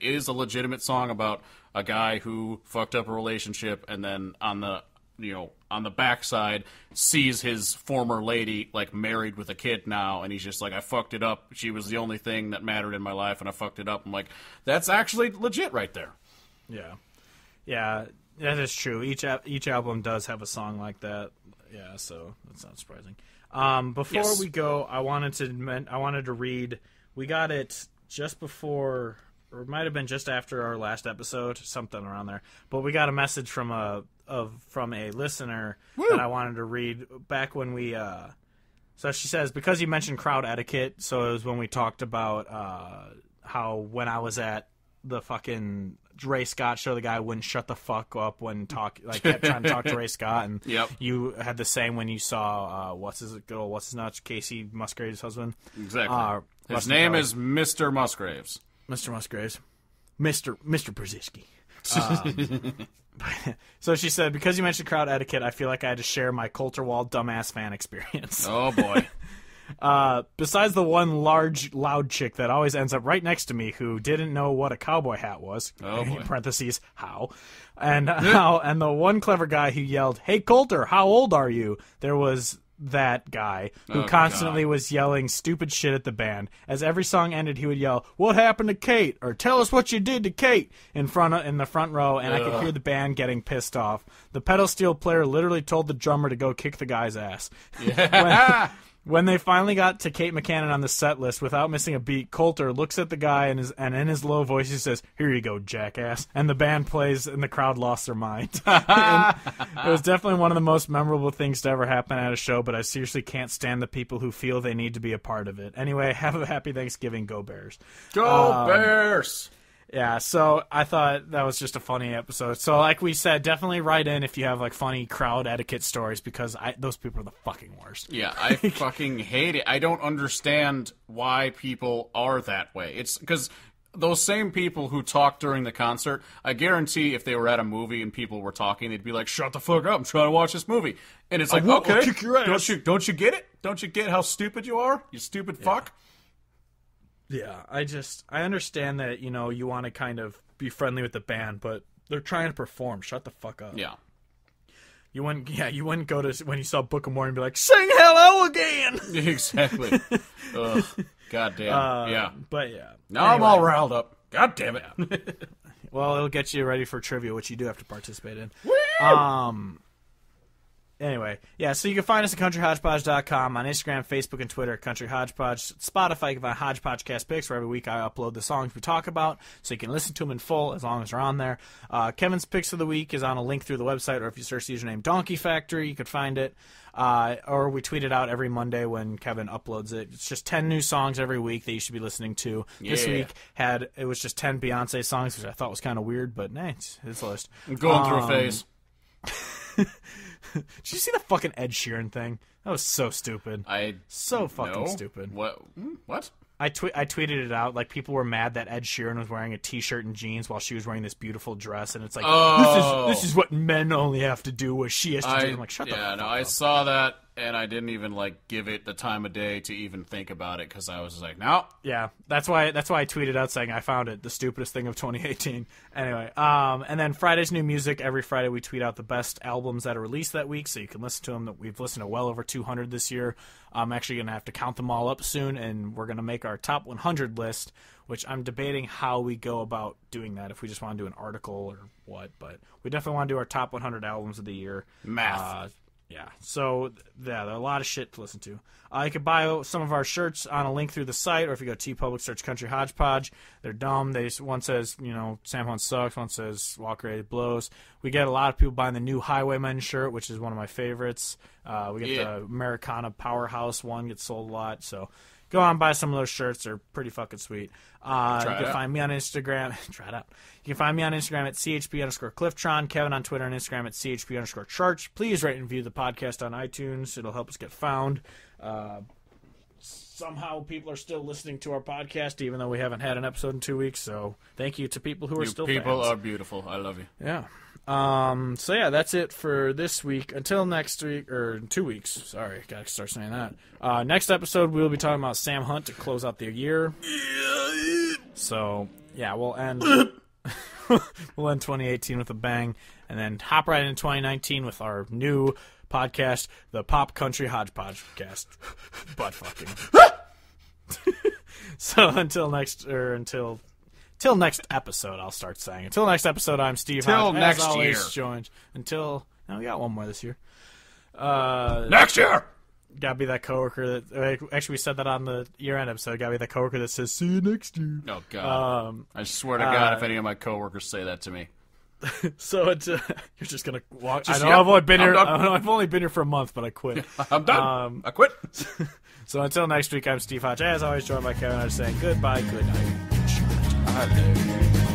is a legitimate song about a guy who fucked up a relationship, and then on the backside, sees his former lady, like, married with a kid now, and he's just like, I fucked it up. She was the only thing that mattered in my life, and I fucked it up. I'm like, that's actually legit right there. Yeah. Yeah, that is true. Each album does have a song like that. Yeah, so that's not surprising. Before we go, I wanted to read, we got it just before, or it might have been just after our last episode, something around there, but we got a message from a listener that I wanted to read back when we so she says, because you mentioned crowd etiquette, so it was when we talked about how when I was at the fucking Ray Scott show, the guy wouldn't shut the fuck up when kept trying to talk to Ray Scott, and you had the same when you saw what's his nuts, Casey Musgraves' husband. Exactly. His name is Mr. Musgraves. Mr. Musgraves. Mr. Brzezinski. So she said, because you mentioned crowd etiquette, I feel like I had to share my Coulterwald dumbass fan experience. Oh, boy. Besides the one large, loud chick that always ends up right next to me who didn't know what a cowboy hat was, in parentheses, how, and the one clever guy who yelled, hey, Coulter, how old are you? There was that guy who constantly was yelling stupid shit at the band. As every song ended, he would yell, what happened to Kate? Or tell us what you did to Kate in the front row, and I could hear the band getting pissed off. The pedal steel player literally told the drummer to go kick the guy's ass. Yeah. When they finally got to Kate McCannon on the set list without missing a beat, Coulter looks at the guy and in his low voice he says, here you go, jackass. And the band plays and the crowd lost their mind. It was definitely one of the most memorable things to ever happen at a show, but I seriously can't stand the people who feel they need to be a part of it. Anyway, have a happy Thanksgiving. Go Bears. Go Bears! Yeah, so I thought that was just a funny episode. So like we said, definitely write in if you have, like, funny crowd etiquette stories, because those people are the fucking worst. Yeah, I fucking hate it. I don't understand why people are that way. It's because those same people who talk during the concert, I guarantee if they were at a movie and people were talking, they'd be like, shut the fuck up, I'm trying to watch this movie. And it's like, okay, kick your ass. Don't you get it? Don't you get how stupid you are? You stupid fuck? Yeah, I understand that, you know, you want to kind of be friendly with the band, but they're trying to perform. Shut the fuck up. Yeah. You wouldn't go to, when you saw Book of Mormon, and be like, sing hello again! Exactly. Ugh, God damn. Yeah. But yeah. Now anyway. I'm all riled up. God damn it. Well, it'll get you ready for trivia, which you do have to participate in. Woo! Anyway, yeah, so you can find us at countryhodgepodge.com, on Instagram, Facebook, and Twitter at Country Hodgepodge. Spotify, you can find Hodgepodgecast Picks, where every week I upload the songs we talk about, so you can listen to them in full as long as they're on there. Kevin's Picks of the Week is on a link through the website, or if you search the username Donkey Factory, you can find it. Or we tweet it out every Monday when Kevin uploads it. It's just 10 new songs every week that you should be listening to. Yeah. This week it was just 10 Beyonce songs, which I thought was kind of weird, but nah, it's a list. I'm going through a phase. Did you see the fucking Ed Sheeran thing? That was so stupid. So fucking stupid. What? What? I tweeted it out. Like, people were mad that Ed Sheeran was wearing a t-shirt and jeans while she was wearing this beautiful dress, and it's like, this is what men only have to do, what she has to do. I'm like, shut the fuck up. I saw that, and I didn't even give it the time of day to even think about it, because I was like, no. Yeah, that's why I tweeted out saying I found it, the stupidest thing of 2018. Anyway, and then Friday's new music. Every Friday we tweet out the best albums that are released that week, so you can listen to them. We've listened to well over 200 this year. I'm actually going to have to count them all up soon, and we're going to make our top 100 list, which I'm debating how we go about doing that, if we just want to do an article or what. But we definitely want to do our top 100 albums of the year. Math. Yeah, so there are a lot of shit to listen to. You can buy some of our shirts on a link through the site, or if you go to TeePublic, search Country Hodgepodge. They're dumb. One says, Sam Hunt sucks. One says Walker Ready blows. We get a lot of people buying the new Highwaymen shirt, which is one of my favorites. We get the Americana Powerhouse one, gets sold a lot. So go on and buy some of those shirts. They're pretty fucking sweet. You can find me on Instagram. Try it out. You can find me on Instagram at CHP_Clifftron. Kevin on Twitter and Instagram at CHP_Charch. Please rate and review the podcast on iTunes. It'll help us get found. Somehow people are still listening to our podcast, even though we haven't had an episode in 2 weeks. So thank you to people who are still fans. People are beautiful. I love you. Yeah. So yeah, that's it for this week. Until next week, or 2 weeks. Sorry, gotta start saying that. Next episode, we'll be talking about Sam Hunt to close out the year. So yeah, we'll end 2018 with a bang, and then hop right into 2019 with our new podcast, the Pop Country Hodgepodge Cast. Butt fucking. So until next episode, I'll start saying. Until next episode, I'm Steve. Till Hodge, next as always, year. No, we got one more this year. Next year. Gotta be that coworker that actually we said that on the year-end episode. Gotta be that coworker that says "See you next year." Oh God! I swear to God, if any of my coworkers say that to me. So you're just gonna walk. Just, I know yep, I've only been here for a month, but I quit. I'm done. I quit. So until next week, I'm Steve Hodge. As always, joined by Kevin. I'm saying goodbye, good night. I love you.